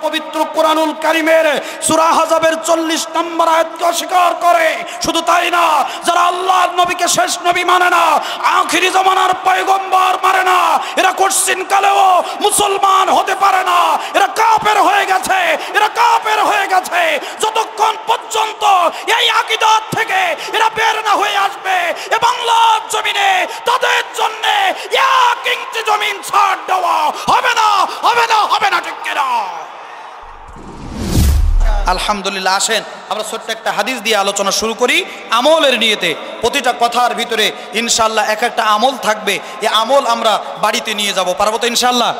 পবিত্র কোরআনুল কারীমের সূরা আহজাবের 40 নম্বর আয়াতকে অস্বীকার করে। শুধু তাই না, যারা আল্লাহর নবীকে শেষ নবী মানে না, আখিরি জামানার পয়গম্বর মানে না, এরা কোশ্চিন কালেও মুসলমান হতে পারে না। এরা কাফের হয়ে গেছে, এরা কাফের হয়ে গেছে। যতক্ষণ পর্যন্ত এই আকীদা থেকে এরা বের না হয়ে আসবে, এ বাংলার জমিনে তাদের জন্য এক ইঞ্চি জমিন ছাড় দেওয়া হবে না, হবে না, হবে না, ঠিক কিনা? আলহামদুলিল্লাহ, আসেন আমরা ছোট্ট একটা হাদিস দিয়ে আলোচনা শুরু করি আমলের নিয়তে। প্রতিটা কথার ভিতরে ইনশাআল্লাহ এক একটা আমল থাকবে। এই আমল আমরা বাড়িতে নিয়ে যাব। পারবো তো ইনশাআল্লাহ?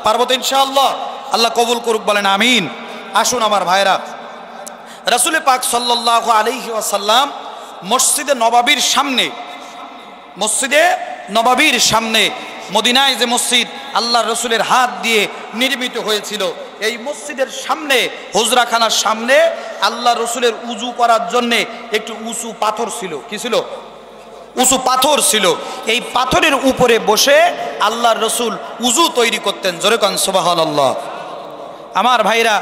পারবো তো ইনশাআল্লাহ? আল্লাহ কবুল করুক, বলেন আমিন। আসুন আমার ভাইরা, রাসূল পাক সাল্লাল্লাহু আলাইহি ওয়াসাল্লাম মসজিদে নববীর সামনে মদিনায় যে মসজিদ আল্লাহ রসুলের হাত দিয়ে নির্মিত হয়েছিল, এই মসজিদের সামনে, হুজরাখানার সামনে আল্লাহ রসুলের উজু করার জন্যে একটু উঁচু পাথর ছিল। কি ছিল? উঁচু পাথর ছিল। এই পাথরের উপরে বসে আল্লাহ রসুল উজু তৈরি করতেন। জোরে কান সুবহানাল্লাহ। আমার ভাইরা,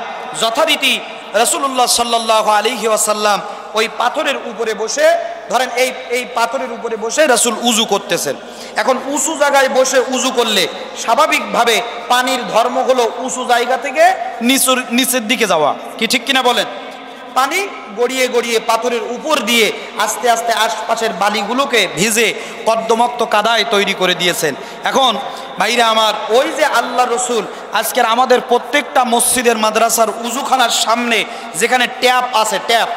যথারীতি রাসূলুল্লাহ সাল্লাল্লাহু আলাইহি ওয়াসাল্লাম ওই পাথরের উপরে বসে, ধরেন এই পাথরের উপরে বসে রাসূল উজু করতেছেন। এখন উঁচু জায়গায় বসে উজু করলে স্বাভাবিকভাবে পানির ধর্ম হলো উঁচু জায়গা থেকে নিচের দিকে যাওয়া। কি ঠিক কিনা বলেন? পানি গড়িয়ে গড়িয়ে পাথরের উপর দিয়ে আস্তে আস্তে আশপাশের বালিগুলোকে ভিজে কর্দমাক্ত কাদায় তৈরি করে দিয়েছেন। এখন ভাইরা আমার, ওই যে আল্লাহ রসুল আজকের আমাদের প্রত্যেকটা মসজিদের মাদ্রাসার উজুখানার সামনে যেখানে ট্যাপ আছে, ট্যাপ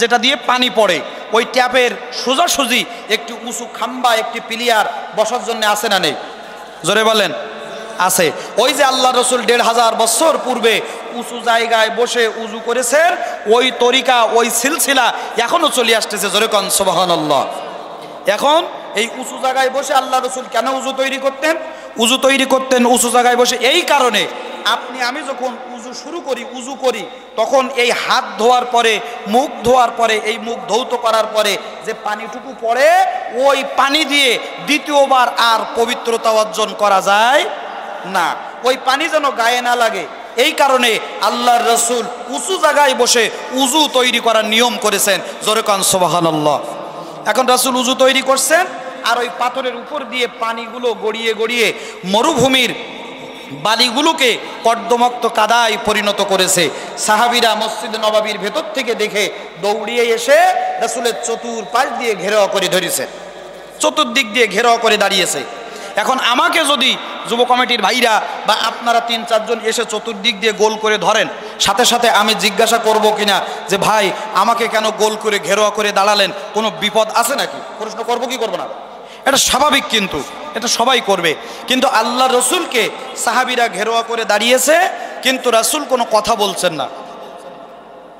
যেটা দিয়ে পানি পড়ে, ওই ট্যাপের সোজাসুজি একটি উঁচু খাম্বা, একটি পিলিয়ার বসার জন্য আছে না নেই? জোরে বলেন, আছে। ওই যে আল্লাহ রসুল ১৫০০ বছর পূর্বে উঁচু জায়গায় বসে উজু করেছেন, ওই তরিকা, ওই সিলসিলা এখনো চলে আসতেছে। জোরে কান সুবহানাল্লাহ। এখন এই উঁচু জায়গায় বসে আল্লাহ রসুল কেন উজু তৈরি করতেন? উজু তৈরি করতেন উঁচু জায়গায় বসে এই কারণে, আমি যখন উজু করি তখন এই হাত ধোয়ার পরে, মুখ ধোয়ার পরে, এই মুখ ধৌত করার পরে যে পানিটুকু পড়ে, ওই পানি দিয়ে দ্বিতীয়বার আর পবিত্রতা অর্জন করা যায় না। ওই পানি যেন গায়ে না লাগে, এই কারণে আল্লাহর রসুল উঁচু জায়গায় বসে উজু তৈরি করার নিয়ম করেছেন। জোরে কান সুবহানাল্লাহ। এখন রাসূল উজু তৈরি করছেন, আর ওই পাথরের উপর দিয়ে পানিগুলো গড়িয়ে গড়িয়ে মরুভূমির বালিগুলোকে কর্দমাক্ত কাদায় পরিণত করেছে। সাহাবীরা মসজিদ নববীর ভেতর থেকে দেখে দৌড়িয়ে এসে রাসূলের চতুর্পাশ দিয়ে ঘেরাও করে ধরেছে, চতুর্দিক দিয়ে ঘেরাও করে দাঁড়িয়েছে। এখন আমাকে যদি যুব কমিটির ভাইরা বা আপনারা ৩-৪ জন এসে চতুর্দিক দিয়ে গোল করে ধরেন, সাথে সাথে আমি জিজ্ঞাসা করব কিনা যে ভাই আমাকে কেন গোল করে ঘেরাও করে দাঁড়ালেন, কোনো বিপদ আছে নাকি? প্রশ্ন করব কি করব না? এটা স্বাভাবিক, কিন্তু এটা সবাই করবে। কিন্তু আল্লাহ রসুলকে সাহাবীরা ঘেরাও করে দাঁড়িয়েছে, কিন্তু রাসূল কোনো কথা বলছেন না।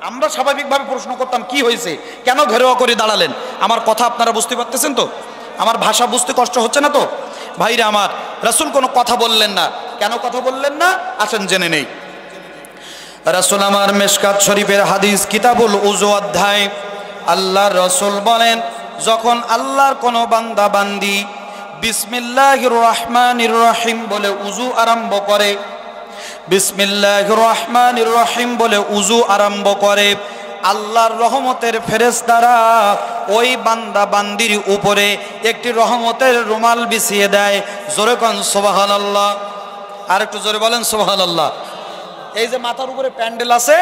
আমরা স্বাভাবিকভাবে প্রশ্ন করতাম কি হয়েছে, কেন ঘেরাও করে দাঁড়ালেন? আমার কথা আপনারা বুঝতে পারতেছেন তো? আমার ভাষা বুঝতে কষ্ট হচ্ছে না তো? ভাইরা আমার, রাসূল কোনো কথা বললেন না। কেন কথা বললেন না? আসেন জেনে নেই। রাসূল আমার মিশকাত শরীফের হাদিস কিতাবুল উযু অধ্যায়, আল্লাহর রাসূল বলেন, যখন আল্লাহর কোনো বান্দা বান্দি বিসমিল্লাহির রহমানির রহিম বলে উযু আরম্ভ করে, বিসমিল্লাহির রহমানির রহিম বলে উযু আরম্ভ করে, আল্লাহর রহমতের ফেরেশতারা ওই বান্দা বান্দির উপরে একটি রহমতের রুমাল বিছিয়ে দেয়। জোরে কোন সুবহানাল্লাহ। আর একটু জোরে বলেন সুবহানাল্লাহ। এই যে মাথার উপরে প্যান্ডেল আছে,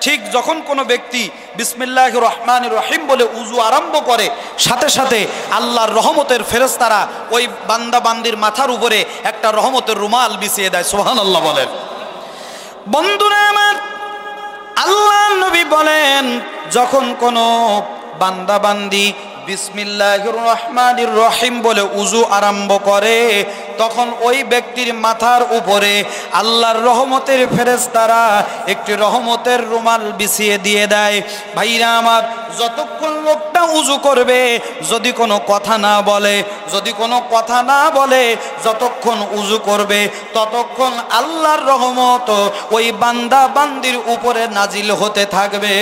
ঠিক যখন কোনো ব্যক্তি বিসমিল্লাহির রহমানির রহিম বলে উযু আরম্ভ করে, সাথে সাথে আল্লাহর রহমতের ফেরেশতারা ওই বান্দা বান্দির মাথার উপরে একটা রহমতের রুমাল বিছিয়ে দেয়। সুবহানাল্লাহ বলেন। বন্ধুরা আমার, আল্লাহ নবী বলেন, যখন কোনো বান্দা বান্দি বিসমিল্লাহির রহমানির রহিম বলে উযু আরম্ভ করে, তখন ওই ব্যক্তির মাথার উপরে আল্লাহর রহমতের ফেরেশতারা একটি রহমতের রুমাল বিছিয়ে দিয়ে দেয়। ভাইরা আমার, যতক্ষণ লোকটা উযু করবে, যদি কোনো কথা না বলে, যতক্ষণ উযু করবে, ততক্ষণ আল্লাহর রহমত ওই বান্দা বান্দির উপরে নাজিল হতে থাকবে,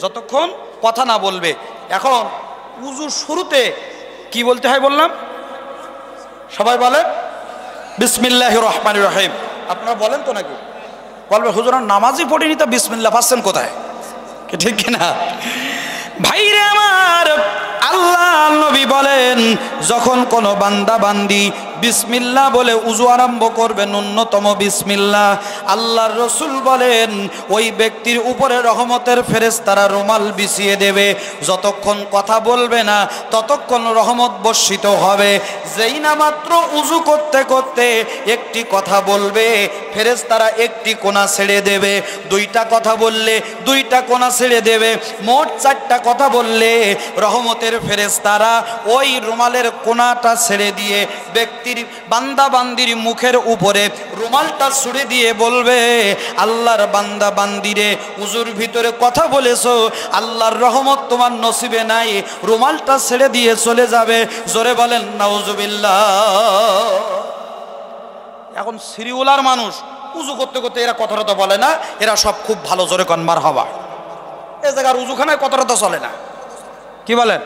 যতক্ষণ কথা না বলবে। এখন উযু শুরুতে কি বলতে হয় বললাম? সবাই বলে বিসমিল্লাহির রহমানির রহিম। আপনারা বলেন তো নাকি? বলবে হুজুর নামাজই পড়িনি তো বিসমিল্লাহ পাচ্ছেন কোথায়? কি ঠিক কিনা? ভাইরে আমার, আল্লাহ নবী বলেন যখন কোনো বান্দা বান্দি বিসমিল্লাহ বলে উযু আরম্ভ করবে, ন্যূনতম বিসমিল্লাহ, আল্লাহর রাসূল বলেন ওই ব্যক্তির উপরে রহমতের ফেরেশতারা রুমাল বিছিয়ে দেবে। যতক্ষণ কথা বলবে না ততক্ষণ রহমত বর্ষিত হবে। যেই না মাত্র উযু করতে করতে একটি কথা বলবে, ফেরেশতারা একটি কোণা ছেড়ে দেবে। দুইটা কথা বললে দুইটা কোণা ছেড়ে দেবে। মোট চারটা কথা বললে রহমতের ফেরেশতারা ওই রুমালের কোণাটা ছেড়ে দিয়ে ব্যক্তির বান্দা বান্দির মুখের উপরে রুমালটা ছুড়ে দিয়ে বলবে, আল্লাহর বান্দা বান্দিরে উযুর ভিতরে কথা বলেছো, আল্লাহর রহমত তোমার নসিবে নাই, রুমালটা ছেড়ে দিয়ে চলে যাবে। জোরে বলেন নাউজুবিল্লাহ। এখন সিরিউলার মানুষ উযু করতে করতে এরা কথাটা তো বলে না, এরা সব খুব ভালো। জোরে কন মারহাবা। এ জায়গার উযুখানায় কথাটা তো চলে না। কি বলেন?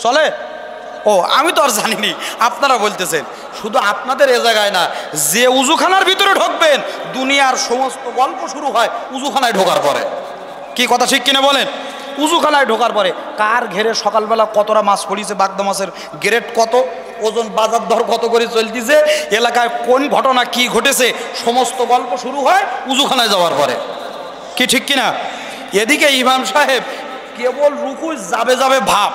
চলে? ও আমি তো আর জানিনি, আপনারা বলতেছেন। শুধু আপনাদের এ জায়গায় না, যে উযুখানার ভিতরে ঢুকবেন দুনিয়ার সমস্ত গল্প শুরু হয় উযুখানায় ঢোকার পরে। কি কথা ঠিক কিনা বলেন? উযুখানায় ঢোকার পরে কার ঘেরে সকালবেলা কতটা মাছ পড়িয়েছে, বাগদা মাছের গ্রেড কত, ওজন বাজার দর কত করে চলতেছে, এলাকায় কোন ঘটনা কি ঘটেছে, সমস্ত গল্প শুরু হয় উযুখানায় যাওয়ার পরে। কি ঠিক কিনা? এদিকে ইমাম সাহেব কেবল রুকু যাবে যাবে ভাব।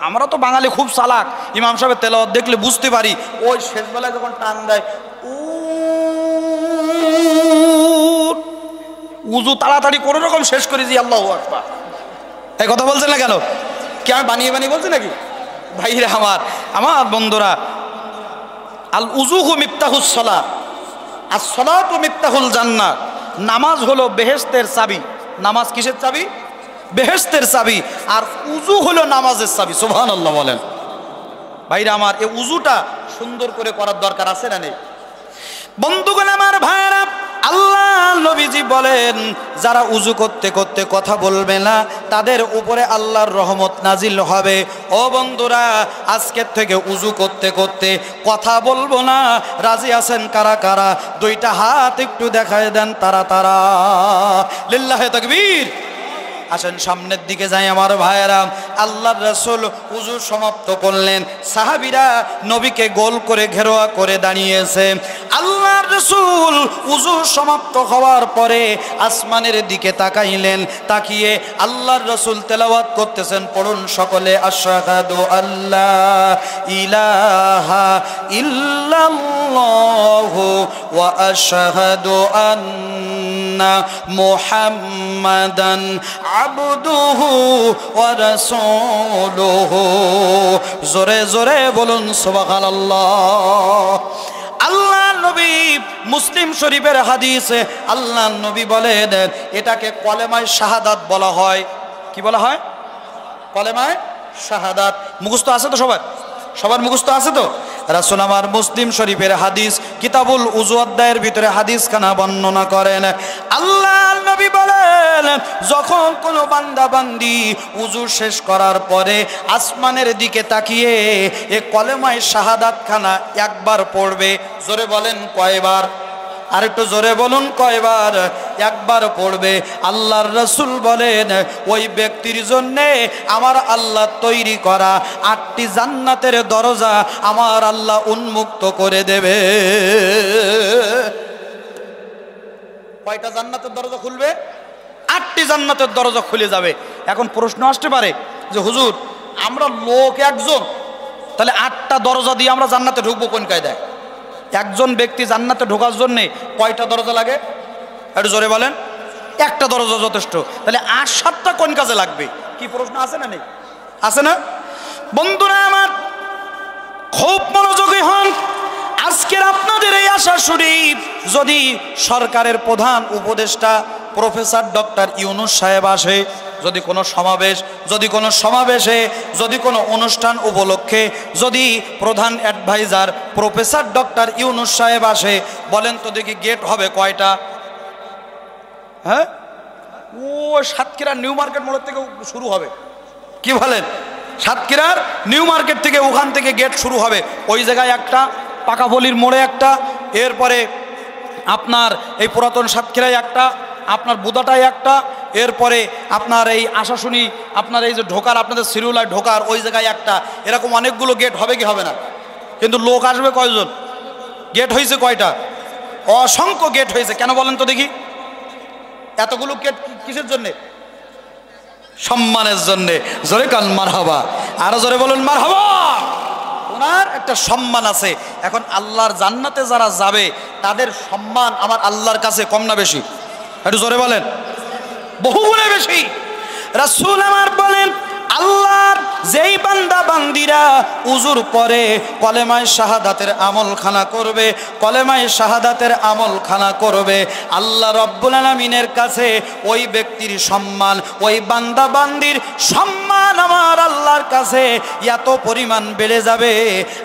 আমরা তো বাঙালি খুব চালাক, ইমাম সাহেবের তেলাওয়াত দেখলে বুঝতে পারি ওই শেষবেলায় যখন টান দেয় উযু তাড়াতাড়ি কোনো রকম শেষ করে দিই আল্লাহু আকবার। এই কথা বলছেন না কেন? কি আমি বানিয়ে বানিয়ে বলছি নাকি? ভাইরা আমার, আমার বন্ধুরা, আল উযুহু মিফতাহুস সালাত, আর সালাতু মিফতাহুল জান্নাহ। নামাজ হলো বেহেশতের চাবি। নামাজ কিসের চাবি? বেহেশতের চাবি। আর উযু হলো নামাজের চাবি। সুবহানাল্লাহ বলেন। ভাইরা আমার, এই উযুটা সুন্দর করে করার দরকার আছে না নেই? বন্ধুগণ আমার, ভাইরা, আল্লাহ নবীজি বলেন যারা উযু করতে করতে কথা বলবে না তাদের উপরে আল্লাহর রহমত নাজিল হবে। ও বন্ধুরা, আজকের থেকে উযু করতে করতে কথা বলবো না, রাজি আছেন কারা কারা? দুইটা হাত একটু দেখায় দেন তারা তারা। লিল্লাহে তাকবীর। আসেন সামনের দিকে যাই আমার ভাইয়েরা। আল্লাহর রাসূল উযু সমাপ্ত করলেন, সাহাবীরা নবীকে গোল করে ঘেরোয়া করে দাঁড়িয়েছে। আল্লাহর রাসূল উযু সমাপ্ত হওয়ার পরে আসমানের দিকে তাকাইলেন। তাকিয়ে আল্লাহর রাসূল তেলাওয়াত করতেছেন। পড়ুন সকলে, আশহাদু আল্লা ইলাহা ইল্লাল্লাহু ওয়া আশহাদু আন্না মুহাম্মাদান আবদুহু ওয়া রাসূলুহু। জোরে জোরে বলুন সুবহানাল্লাহ। আল্লাহ নবী, মুসলিম শরীফের হাদিসে আল্লাহ নবী বলেন এটাকে কলেমায়ে শাহাদাত বলা হয়। কি বলা হয়? কলেমায়ে শাহাদাত। মুখস্থ আছে তো সবার? সবার মুখস্থ আছে তো? রাসূল আমার মুসলিম শরীফের হাদিস কিতাবুল উযু অধ্যায়ের ভিতরে হাদিস খানা বর্ণনা করেন। আল্লাহ নবী বলেন যখন কোনো বান্দা বান্দি উযু শেষ করার পরে আসমানের দিকে তাকিয়ে এ কলেমায়ে শাহাদাত খানা একবার পড়বে। জোরে বলেন কয়বার? আর একটু জোরে বলুন কয়বার? একবার পড়বে। আল্লাহর রাসূল বলেন ওই ব্যক্তির জন্যে আমার আল্লাহ তৈরি করা 8টি জান্নাতের দরজা আমার আল্লাহ উন্মুক্ত করে দেবে। কয়টা জান্নাতের দরজা খুলবে? 8টি জান্নাতের দরজা খুলে যাবে। এখন প্রশ্ন আসতে পারে যে হুজুর আমরা লোক একজন, তাহলে 8টা দরজা দিয়ে আমরা জান্নাতে ঢুকবো কোন কায়দায়? একজন ব্যক্তি জান্নাতে ঢোকার জন্যে কয়টা দরজা লাগে? একটু জোরে বলেন। একটা দরজা যথেষ্ট, তাহলে 8-7টা কোন কাজে লাগবে? কি প্রশ্ন আছে না নেই? আছে না? বন্ধুরা আমার, খুব মনোযোগী হন। আজকের আপনাদের এই আশা শরীফ যদি সরকারের প্রধান উপদেষ্টা প্রফেসর ডক্টর ইউনূস সাহেব আসে, যদি কোনো সমাবেশে যদি কোনো অনুষ্ঠান উপলক্ষে যদি প্রধান অ্যাডভাইজার প্রফেসর ডক্টর ইউনূস সাহেব আসে, বলেন তো দেখি গেট হবে কয়টা? হ্যাঁ, ও সাতক্ষীরার নিউ মার্কেট মোড়ের থেকে শুরু হবে। কি বলেন? সাতক্ষীরার নিউ মার্কেট থেকে, ওখান থেকে গেট শুরু হবে। ওই জায়গায় একটা, পাকাপলির মোড়ে একটা, এরপরে আপনার এই পুরাতন সাতক্ষীরায় একটা, আপনার বুদাটায় একটা, এরপরে আপনার এই আশাশুনি, আপনার এই যে ঢোকার, আপনাদের সিরুলায় ঢোকার ওই জায়গায় একটা, এরকম অনেকগুলো গেট হবে কি হবে না? কিন্তু লোক আসবে কয়জন? গেট হয়েছে কয়টা? অসংখ্য গেট হয়েছে। কেন বলেন তো দেখি? এতগুলো গেট কিসের জন্যে? সম্মানের জন্যে। জোরে কান মারহাবা, আরো জোরে বলুন মারহাবা। ওনার একটা সম্মান আছে। এখন আল্লাহর জান্নাতে যারা যাবে তাদের সম্মান আমার আল্লাহর কাছে কম না বেশি? একটু জোরে বলেন। বহুগুণে বেশি। রাসূল আমার বলেন, আল্লাহর যেই বান্দা বান্দিরা উজুর পরে কলেমায়ে শাহাদাতের আমলখানা করবে, কলেমায়ে শাহাদাতের আমলখানা করবে, আল্লাহ রব্বুল আলামিনের কাছে ওই ব্যক্তির সম্মান, ওই বান্দা বান্দির সম্মান আমার আল্লাহর কাছে এত পরিমাণ বেড়ে যাবে,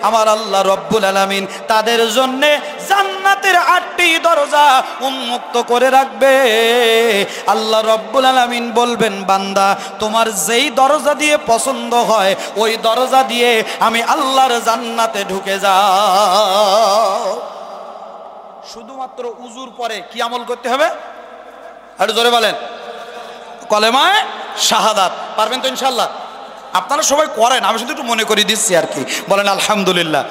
আমার আল্লাহ রব্বুল আলামিন তাদের জন্যে জান্নাতের 8টি দরজা উন্মুক্ত করে রাখবে। আল্লাহ রব্বুল আলামিন বলবেন, বান্দা তোমার যেই দরজা দিয়ে পছন্দ হয় ওই দরজা দিয়ে আমি আল্লাহর জান্নাতে ঢুকে যাও। শুধুমাত্র উজুর পরে কি আমল করতে হবে? একটু জোরে বলেন। কলেমায়ে শাহাদাত। পারবেন তো ইনশাআল্লাহ? আপনারা সবাই করেন, আমি শুধু একটু মনে করে দিচ্ছি আর কি। বলেন আলহামদুলিল্লাহ।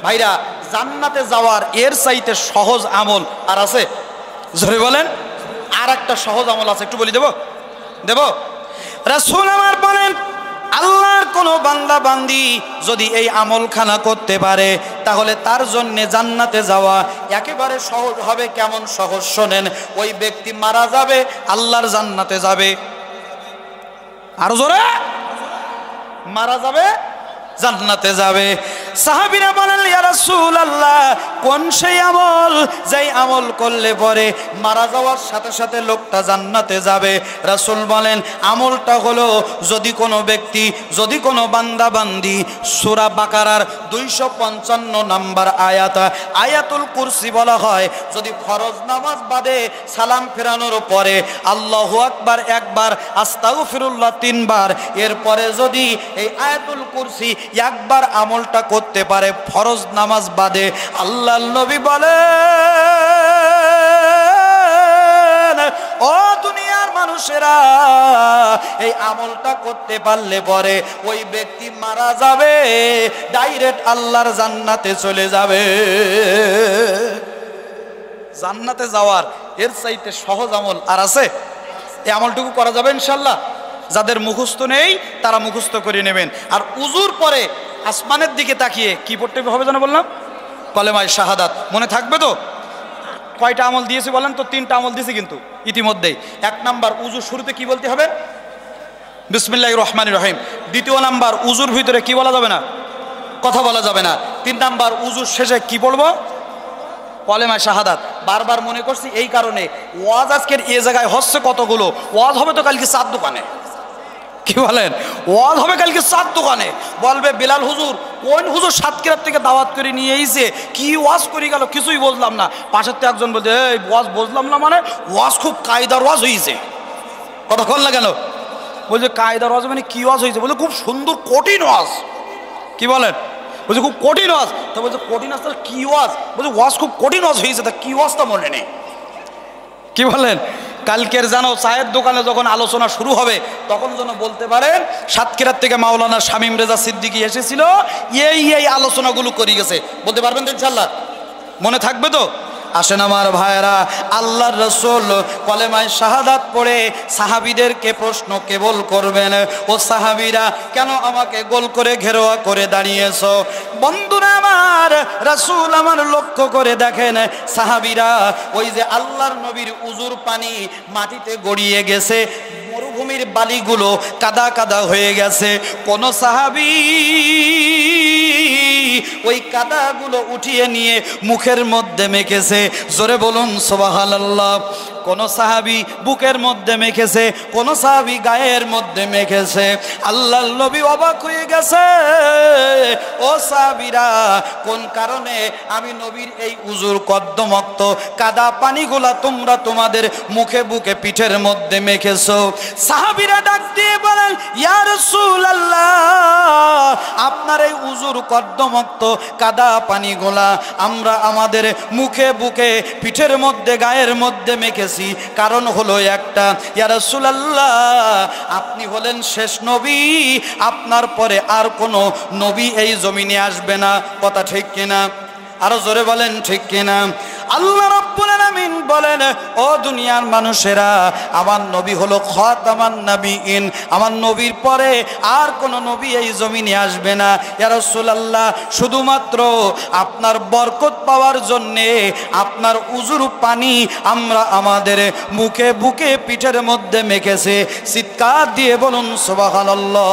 ভাইরা, জান্নাতে যাওয়ার এর চাইতে সহজ আমল আর আছে? জোরে বলেন। আর একটা সহজ আমল আছে, একটু বলি দেব? রাসূল আমার বলেন, আল্লাহর কোন বান্দা বান্দি যদি এই আমলখানা করতে পারে তাহলে তার জন্য জান্নাতে যাওয়া একেবারে সহজ হবে। কেমন সহজ শোনেন। ওই ব্যক্তি মারা যাবে, আল্লাহর জান্নাতে যাবে। আরো জোরে। মারা যাবে, জান্নাতে যাবে। সাহাবীরা বলেন, ইয়া রাসূলুল্লাহ, কোন সেই আমল যেই আমল করলে পরে মারা যাওয়ার সাথে সাথে লোকটা জান্নাতে যাবে? রাসূল বলেন, আমলটা হলো যদি কোনো ব্যক্তি, যদি কোনো বান্দা বান্দি সূরা বাকারার 255 নম্বর আয়াতুল কুরসি বলা হয়, যদি ফরজ নামাজ বাদে সালাম ফেরানোর পরে আল্লাহু আকবার একবার, আস্তাগফিরুল্লাহ 3 বার, এরপরে যদি এই আয়াতুল কুরসি একবার আমলটা করতে পারে ফরজ নামাজ বাদে, আল্লাহর নবী বলেন, ও দুনিয়ার মানুষেরা, এই আমলটা করতে পারলে পরে ওই ব্যক্তি মারা যাবে, ডাইরেক্ট আল্লাহর জান্নাতে চলে যাবে। জান্নাতে যাওয়ার এর চাইতে সহজ আমল আর আছে? এই আমলটুকু করা যাবে ইনশাআল্লাহ। যাদের মুখস্থ নেই তারা মুখস্থ করে নেবেন। আর উজুর পরে আসমানের দিকে তাকিয়ে কি পড়তে হবে যেন বললাম? কলেমায়ে শাহাদাত। মনে থাকবে তো? কয়টা আমল দিয়েছি বলেন তো? 3টা আমল দিয়েছি কিন্তু ইতিমধ্যেই। 1 নাম্বার, উজুর শুরুতে কি বলতে হবে? বিসমিল্লাহির রহমানির রহিম। 2 নাম্বার, উজুর ভিতরে কি বলা যাবে না? কথা বলা যাবে না। 3 নাম্বার, উজুর শেষে কি পড়বো? কলেমায়ে শাহাদাত। বারবার মনে করছি এই কারণে, ওয়াজ আজকের এ জায়গায় হচ্ছে কতগুলো, ওয়াজ হবে তো কালকে 4 দোকানে। কি বলেন? ওয়াজ হবে কালকে 4 দোকানে। বলবে, বিলাল হুজুর, কোন হুজুর সাতক্ষীরা থেকে দাওয়াত করে নিয়ে এসে কি ওয়াজ করে গেল, কিছুই বুঝলাম না। পাশের থেকে একজন বলছে, এই ওয়াজ বুঝলাম না মানে? ওয়াজ খুব কায়দার ওয়াজ হয়েছে। কথা বল না কেন? বলছে কায়দার ওয়াজ মানে কি ওয়াজ হয়েছে? বলছে খুব সুন্দর কঠিন ওয়াজ। কি বলেন? বলছে খুব কঠিন ওয়াজ। তা বলছে কঠিন ওয়াজ তাহলে কি ওয়াজ? বলছে ওয়াজ খুব কঠিন ওয়াজ হয়েছে। তা কি ওয়াজটা মনে নেই। কি বলেন? কালকের জানো চায়ের দোকানে যখন আলোচনা শুরু হবে তখন যেন বলতে পারেন সাতক্ষীরার থেকে মাওলানা শামীম রেজা সিদ্দিকী এসেছিল, এই আলোচনাগুলো করে গেছে। বলতে পারবেন তো ইনশাআল্লাহ? মনে থাকবে তো? আসেন আমার ভাইয়েরা, আল্লাহর রাসূল কলেমায়ে শাহাদাত পড়ে সাহাবীদেরকে প্রশ্ন কেবল করবেন, ও সাহাবীরা কেন আমাকে গোল করে ঘেরোয়া করে দাঁড়িয়েছো? বন্ধুরা আমার, রাসূল আমার লক্ষ্য করে দেখেন সাহাবীরা ওই যে আল্লাহর নবীর উজুর পানি মাটিতে গড়িয়ে গেছে, মরুভূমির বালিগুলো কাদা কাদা হয়ে গেছে। কোন সাহাবী ওই কাদাগুলো উঠিয়ে নিয়ে মুখের মধ্যে মেখেছে। জোরে বলুন সুবহানাল্লাহ। কোন সাহাবী বুকের মধ্যে মেখেছে, কোন সাহাবী গায়ের মধ্যে মেখেছে। আল্লাহর নবী অবাক হয়ে গেছে, ও সাহাবীরা, কোন কারণে আমি নবীর এই উজুর কদ্দমক্ত কাদা পানিগুলা তোমরা তোমাদের মুখে বুকে পিঠের মধ্যে মেখেছো? সাহাবীরা ডাক দিয়ে বলেন, ইয়া রাসূলুল্লাহ, আপনার এই উজুর কর্দমাক্ত কাদা পানিগুলা আমরা আমাদের মুখে বুকে পিঠের মধ্যে গায়ের মধ্যে মেখেছি, কারণ হলো একটা, ইয়া রাসূলুল্লাহ আপনি হলেন শেষ নবী, আপনার পরে আর কোনো নবী এই জমিনে আসবে না। কথা ঠিক কিনা? আরো জোরে বলেন ঠিক কিনা? আল্লাহ রাব্বুল আলামিন বলেন, ও দুনিয়ার মানুষেরা, আমার নবী হলো খাতামান নবীন, আমার নবীর পরে আর কোনো নবী এই জমিনে আসবে না। ইয়া রাসূলুল্লাহ, শুধুমাত্র আপনার বরকত পাওয়ার জন্যে আপনার উজুর পানি আমরা আমাদের মুখে বুকে পিঠের মধ্যে মেখেছে। চিৎকার দিয়ে বলুন সুবহানাল্লাহ।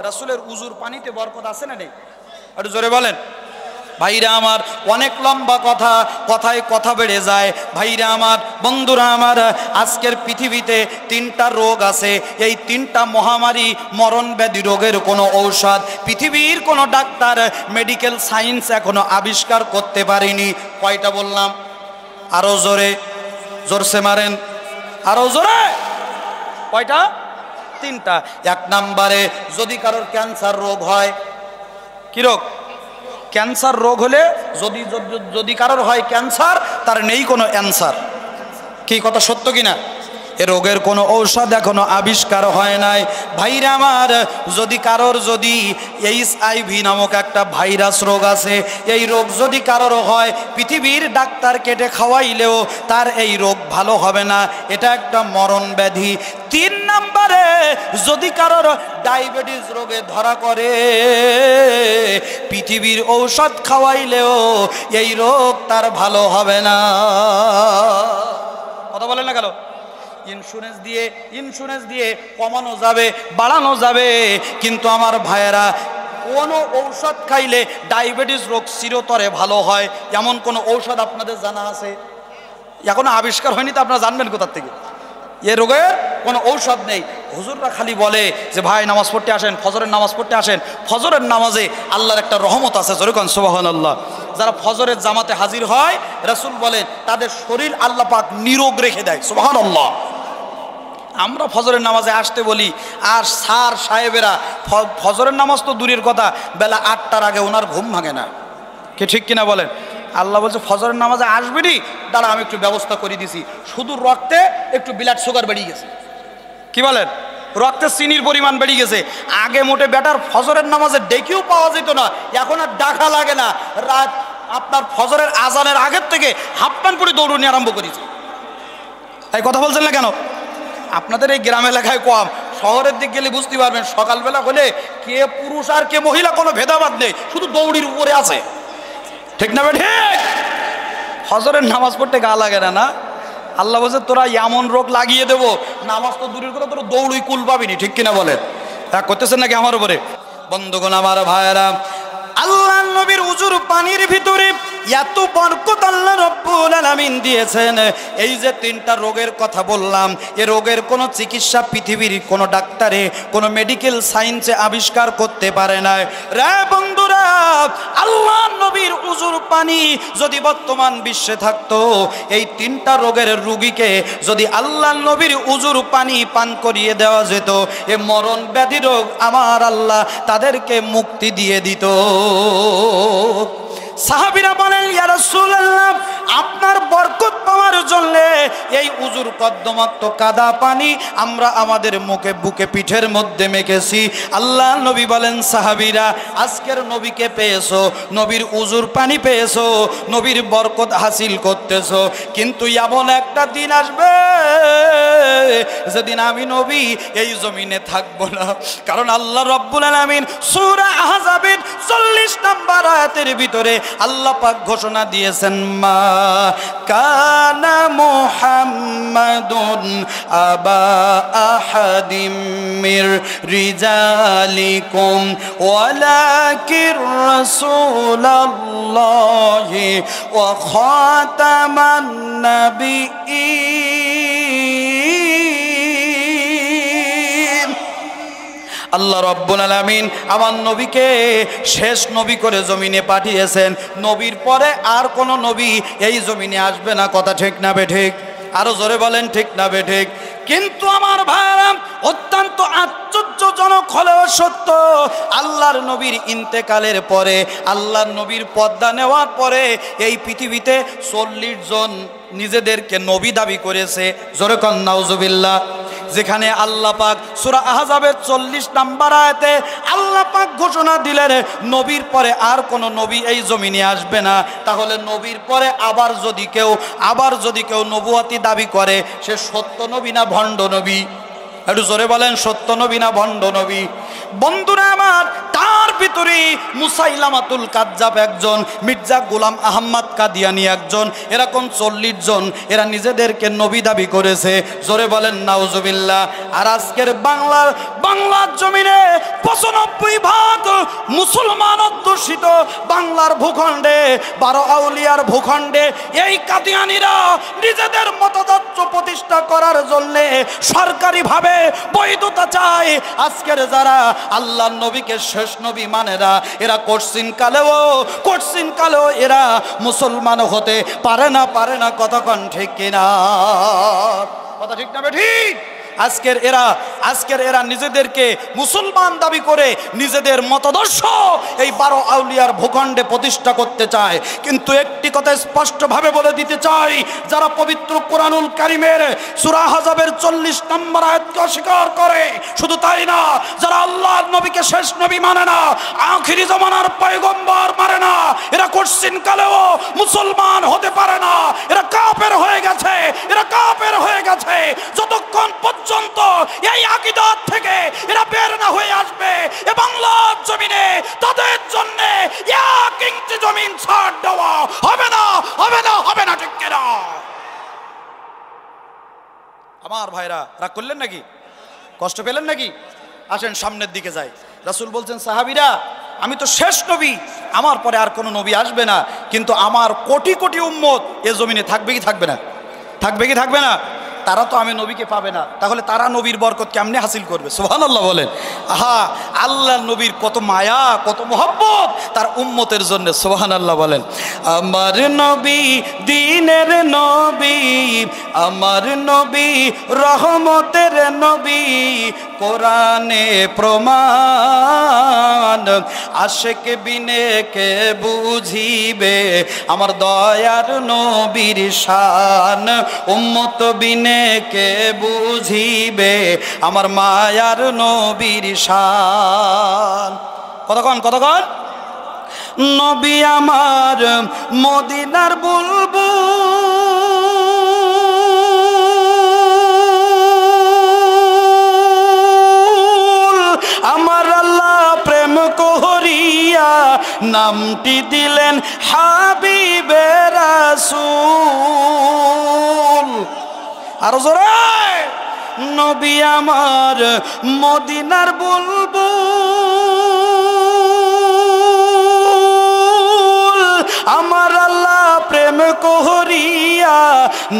রাসূলের উজুর পানিতে বরকত আছে না নেই? একটু জোরে বলেন। ভাইরা আমার, অনেক লম্বা কথা, কথায় কথা বেড়ে যায়। ভাইরা আমার, বন্ধুরা আমার, আজকের পৃথিবীতে 3টা রোগ আছে। এই 3টা মহামারী মরণ ব্যাধি রোগের কোনো ঔষধ পৃথিবীর কোনো ডাক্তার, মেডিকেল সায়েন্স এখনো আবিষ্কার করতে পারেনি। কয়টা বললাম? আরো জোরে, জোরসে মারেন, আরো জোরে। কয়টা? 3টা। 1 নম্বরে, যদি কারোর ক্যান্সার রোগ হয়। কি রোগ? ক্যান্সার রোগ হলে যদি কারোর হয় ক্যান্সার, তার নেই কোনো অ্যান্সার। কি কথা সত্য কিনা? এ রোগের কোনো ঔষধ এখনো আবিষ্কার হয় নাই। ভাইরা আমার, যদি কারোর HIV নামক একটা ভাইরাস রোগ আছে, এই রোগ যদি কারোর হয়, পৃথিবীর ডাক্তার কেটে খাওয়াইলেও তার এই রোগ ভালো হবে না, এটা একটা মরণ ব্যাধি। 3 নম্বরে, যদি কারোর ডায়াবেটিস রোগে ধরা করে, পৃথিবীর ঔষধ খাওয়াইলেও এই রোগ তার ভালো হবে না। কথা বলেন না কেন? ইন্স্যুরেন্স দিয়ে কমানো যাবে, বাড়ানো যাবে, কিন্তু আমার ভাইয়েরা, কোনো ঔষধ খাইলে ডায়াবেটিস রোগ চিরতরে ভালো হয় এমন কোনো ঔষধ আপনাদের জানা আছে? এখনো আবিষ্কার হয়নি, তো আপনারা জানবেন কোথা থেকে? এ রোগের কোনো ঔষধ নেই। হুজুররা খালি বলে যে ভাই নামাজ পড়তে আসেন, ফজরের নামাজ পড়তে আসেন। ফজরের নামাজে আল্লাহর একটা রহমত আছে, জোরে কোন সুবহানাল্লাহ। যারা ফজরের জামাতে হাজির হয়, রাসূল বলেন তাদের শরীর আল্লাহ পাক নিরোগ রেখে দেয়। সুবহানাল্লাহ। আমরা ফজরের নামাজে আসতে বলি, আর স্যার সাহেবেরা ফজরের নামাজ তো দূরের কথা, বেলা 8টার আগে ওনার ঘুম ভাঙে না। কে ঠিক কিনা বলেন? আল্লাহ বলছে ফজরের নামাজে আসবেনি, দাঁড়া আমি একটু ব্যবস্থা করে দিছি। শুধু রক্তে একটু ব্লাড সুগার বেরিয়ে গেছে। কি বলেন? রক্তে চিনির পরিমাণ বেড়ে গেছে। আগে মোটে বেটার ফজরের নামাজে ডেকেও পাওয়া যেত না, এখন আর ডাকা লাগে না। রাত আপনার ফজরের আজানের আগের থেকে হাফ প্যান্ট পরে দৌড়ুনি আরম্ভ করেছে। এই কথা বলছেন না কেন? আপনাদের এই গ্রাম এলাকায় কম, শহরের দিক গেলে বুঝতে পারবেন, সকালবেলা হলে কে পুরুষ আর কে মহিলা কোনো ভেদাভেদ নেই, শুধু দৌড়ির উপরে আছে। ঠিক না? ঠিক। ফজরের নামাজ পড়তে গা লাগে না, না? আল্লাহ বলছে তোরা এমন রোগ লাগিয়ে দেবো, নামাজ তো দূরের কথা, তোরা দৌড়ই কুল পাবিনি। ঠিক কিনা বলেন? তা করতেছেন নাকি আমার উপরে? বন্ধুগণ আমার, ভাইয়েরা, আল্লাহ নবীর উজুর পানির ভিতরে এত বরকত আল্লাহ রাব্বুল আলামিন দিয়েছেন। এই যে 3টা রোগের কথা বললাম, এ রোগের কোনো চিকিৎসা পৃথিবীর কোনো ডাক্তারে, কোনো মেডিকেল সায়েন্সে আবিষ্কার করতে পারে না। রে বন্ধুরা, আল্লাহ নবীর উজুর পানি যদি বর্তমান বিশ্বে থাকতো, এই 3টা রোগের রোগীকে যদি আল্লাহ নবীর উজুর পানি পান করিয়ে দেওয়া যেত, এ মরণ ব্যাধি রোগ আমার আল্লাহ তাদেরকে মুক্তি দিয়ে দিত। সাহাবীরা বলেন, ইয়া রাসূলুল্লাহ, আপনার বরকত পাওয়ার জন্য এই উজুর কদ্দমাক্ত কাদা পানি আমরা আমাদের মুখে বুকে পিঠের মধ্যে মেখেছি। আল্লাহ নবী বলেন, সাহাবীরা, আজকের নবীকে পেয়েছো, নবীর উজুর পানি পেয়েছো, নবীর বরকত হাসিল করতেছো, কিন্তু এমন একটা দিন আসবে যেদিন আমি নবী এই জমিনে থাকবো না। কারণ আল্লাহ রাব্বুল আলামিন সূরা আহজাবের 40 নম্বর আয়াতের ভিতরে আল্লাহ পাক ঘোষণা দিয়েছেন, মা কানা মুহাম্মাদুন আবা আহাদিম মির রিজালিকুম ওয়ালাকির রাসূলুল্লাহি ওয়া খাতামান নাবিয়্যিন। আল্লাহ রাব্বুল আলামিন আমার নবীকে শেষ নবী করে জমিনে পাঠিয়েছেন। নবীর পরে আর কোনো নবী এই জমিনে আসবে না। কথা ঠিক না বে ঠিক? আরো জোরে বলেন ঠিক না বেঠিক? কিন্তু আমার ভাইরা, অত্যন্ত আশ্চর্যজনক হলেও সত্য, আল্লাহর নবীর ইন্তেকালের পরে, আল্লাহর নবীর পর্দা নেওয়ার পরে এই পৃথিবীতে 40 জন নিজেদেরকে নবী দাবি করেছে। জোরে কন নাউজুবিল্লাহ। যেখানে আল্লাহ পাক সূরা আহজাবের 40 নম্বর আয়াতে আল্লাহ পাক ঘোষণা দিলেন নবীর পরে আর কোনো নবী এই জমিনে আসবে না। তাহলে নবীর পরে আবার যদি কেউ নবুয়তি দাবি করে, সে সত্য নবী না ভণ্ড নবী? একটু জোরে বলেন, সত্য নবী না ভণ্ড নবী? বন্ধুরা আমার, তার ভিতরে মুসাইলামাতুল কাজ্জাব একজন, মির্জা গোলাম আহমদ কাদিয়ানি একজন, এরকম 40 জন এরা নিজেদেরকে নবী দাবি করেছে। জোরে বলেন নাউজুবিল্লাহ। আর আজকের বাংলার জমিনে 95% মুসলমান অধ্যুষিত বাংলার ভূখণ্ডে, 12 আউলিয়ার ভূখণ্ডে এই কাদিয়ানিরা নিজেদের মততত্ত্ব প্রতিষ্ঠা করার জন্যে সরকারিভাবে বৈধতা চায়। আজকের যারা আল্লাহর নবীকে শেষ নবী মানে না, এরা কোশ্চিন কালেও এরা মুসলমান হতে পারে না। কতক্ষণ ঠিক কিনা? কথা ঠিক না ঠিক? আজকের এরা নিজেদেরকে মুসলমান দাবি করে নিজেদের মতাদর্শ এই 12 আউলিয়ার ভূখণ্ডে প্রতিষ্ঠা করতে চায়। কিন্তু একটি কথা স্পষ্টভাবে বলে দিতে চাই, যারা পবিত্র কোরআনুল কারীমের সূরা আহজাবের 40 নম্বর আয়াতকে অস্বীকার করে, শুধু তাই না, যারা আল্লাহর নবীকে শেষ নবী মানে না, আখিরি জামানার পয়গম্বর মানে না, এরা কোশ্চিন কালেও মুসলমান হতে পারে না। এরা কাফের হয়ে গেছে। যতক্ষণ পর্যন্ত এই আকীদাত থেকে এরা বের না হয়ে আসবে, এ বাংলার জমিনে তাদের জন্য 1 ইঞ্চি জমিন ছাড় দেওয়া হবে না। ঠিক কিনা? আমার ভাইরা, রাগ করলেন নাকি? কষ্ট পেলেন নাকি? আসেন সামনের দিকে যাই। রাসূল বলছেন, সাহাবীরা, আমি তো শেষ নবী, আমার পরে আর কোনো নবী আসবে না, কিন্তু আমার কোটি কোটি উম্মত এ জমিনে থাকবে কি থাকবে না? তারা তো আমি নবীকে পাবে না, তাহলে তারা নবীর বরকত কেমনে হাসিল করবে? সুবহানাল্লাহ বলেন। আহা, আল্লাহ নবীর কত মায়া, কত মহব্বত তার উম্মতের জন্য। সুবহানাল্লাহ বলেন। আমার নবী দ্বীনের নবী, আমার নবী রহমতের নবী, কোরআনে প্রমাণ, আশিক বিনে কে বুঝিবে আমার দয়ার নবীর শান, উম্মত বিনে কে বুঝিবে আমার মায়ার নবীর শান। কতক্ষণ নবী আমার মদিনার বুলবুল, আমার আল্লাহ প্রেম করিয়া নামটি দিলেন হাবিবে রাসূল। আরো জোরে, নবী আমার মদিনার বুলবুল, আমার আল্লাহ প্রেম করিয়া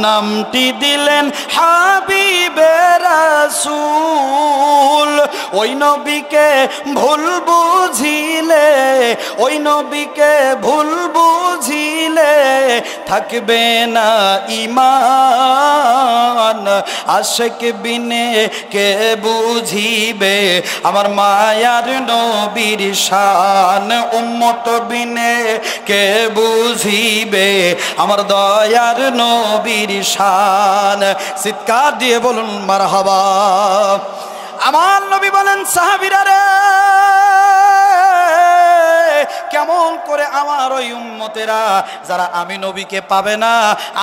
নামটি দিলেন হাবিবে রাসূল। ওই নবীকে ভুল বুঝিলে থাকবে না ঈমান, আশিক বিনে কে বুঝিবে আমার মায়ার নবীর শান, উম্মত বিনে কে বুঝিবে আমার দয়ার নবীর শান। চিৎকার দিয়ে বলুন মারহাবা। আমার নবী বলেন, সাহাবীরা রে, কেমন করে আমার ওই উম্মতেরা যারা আমি নবীকে পাবে না,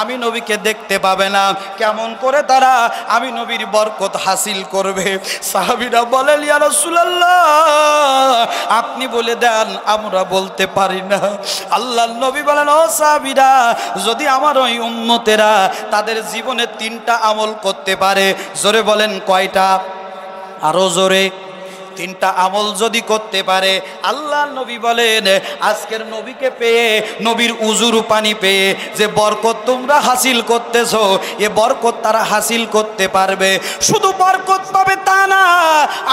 আমি নবীকে দেখতে পাবে না, কেমন করে তারা আমি নবীর বরকত হাসিল করবে? সাহাবীরা বলেন, ইয়া রাসূলুল্লাহ, আপনি বলে দেন, আমরা বলতে পারি না। আল্লাহর নবী বলেন, ও সাহাবীরা, যদি আমার ওই উম্মতেরা তাদের জীবনে 3টা আমল করতে পারে, জোরে বলেন কয়টা? আরো জোরে। 3টা আমল যদি করতে পারে, আল্লাহ নবী বলেন, আজকের নবীকে পেয়ে, নবীর উজুর পানি পেয়ে যে বরকত তোমরা হাসিল করতেছো, এ বরকত তারা হাসিল করতে পারবে। শুধু বরকত পাবে তা না,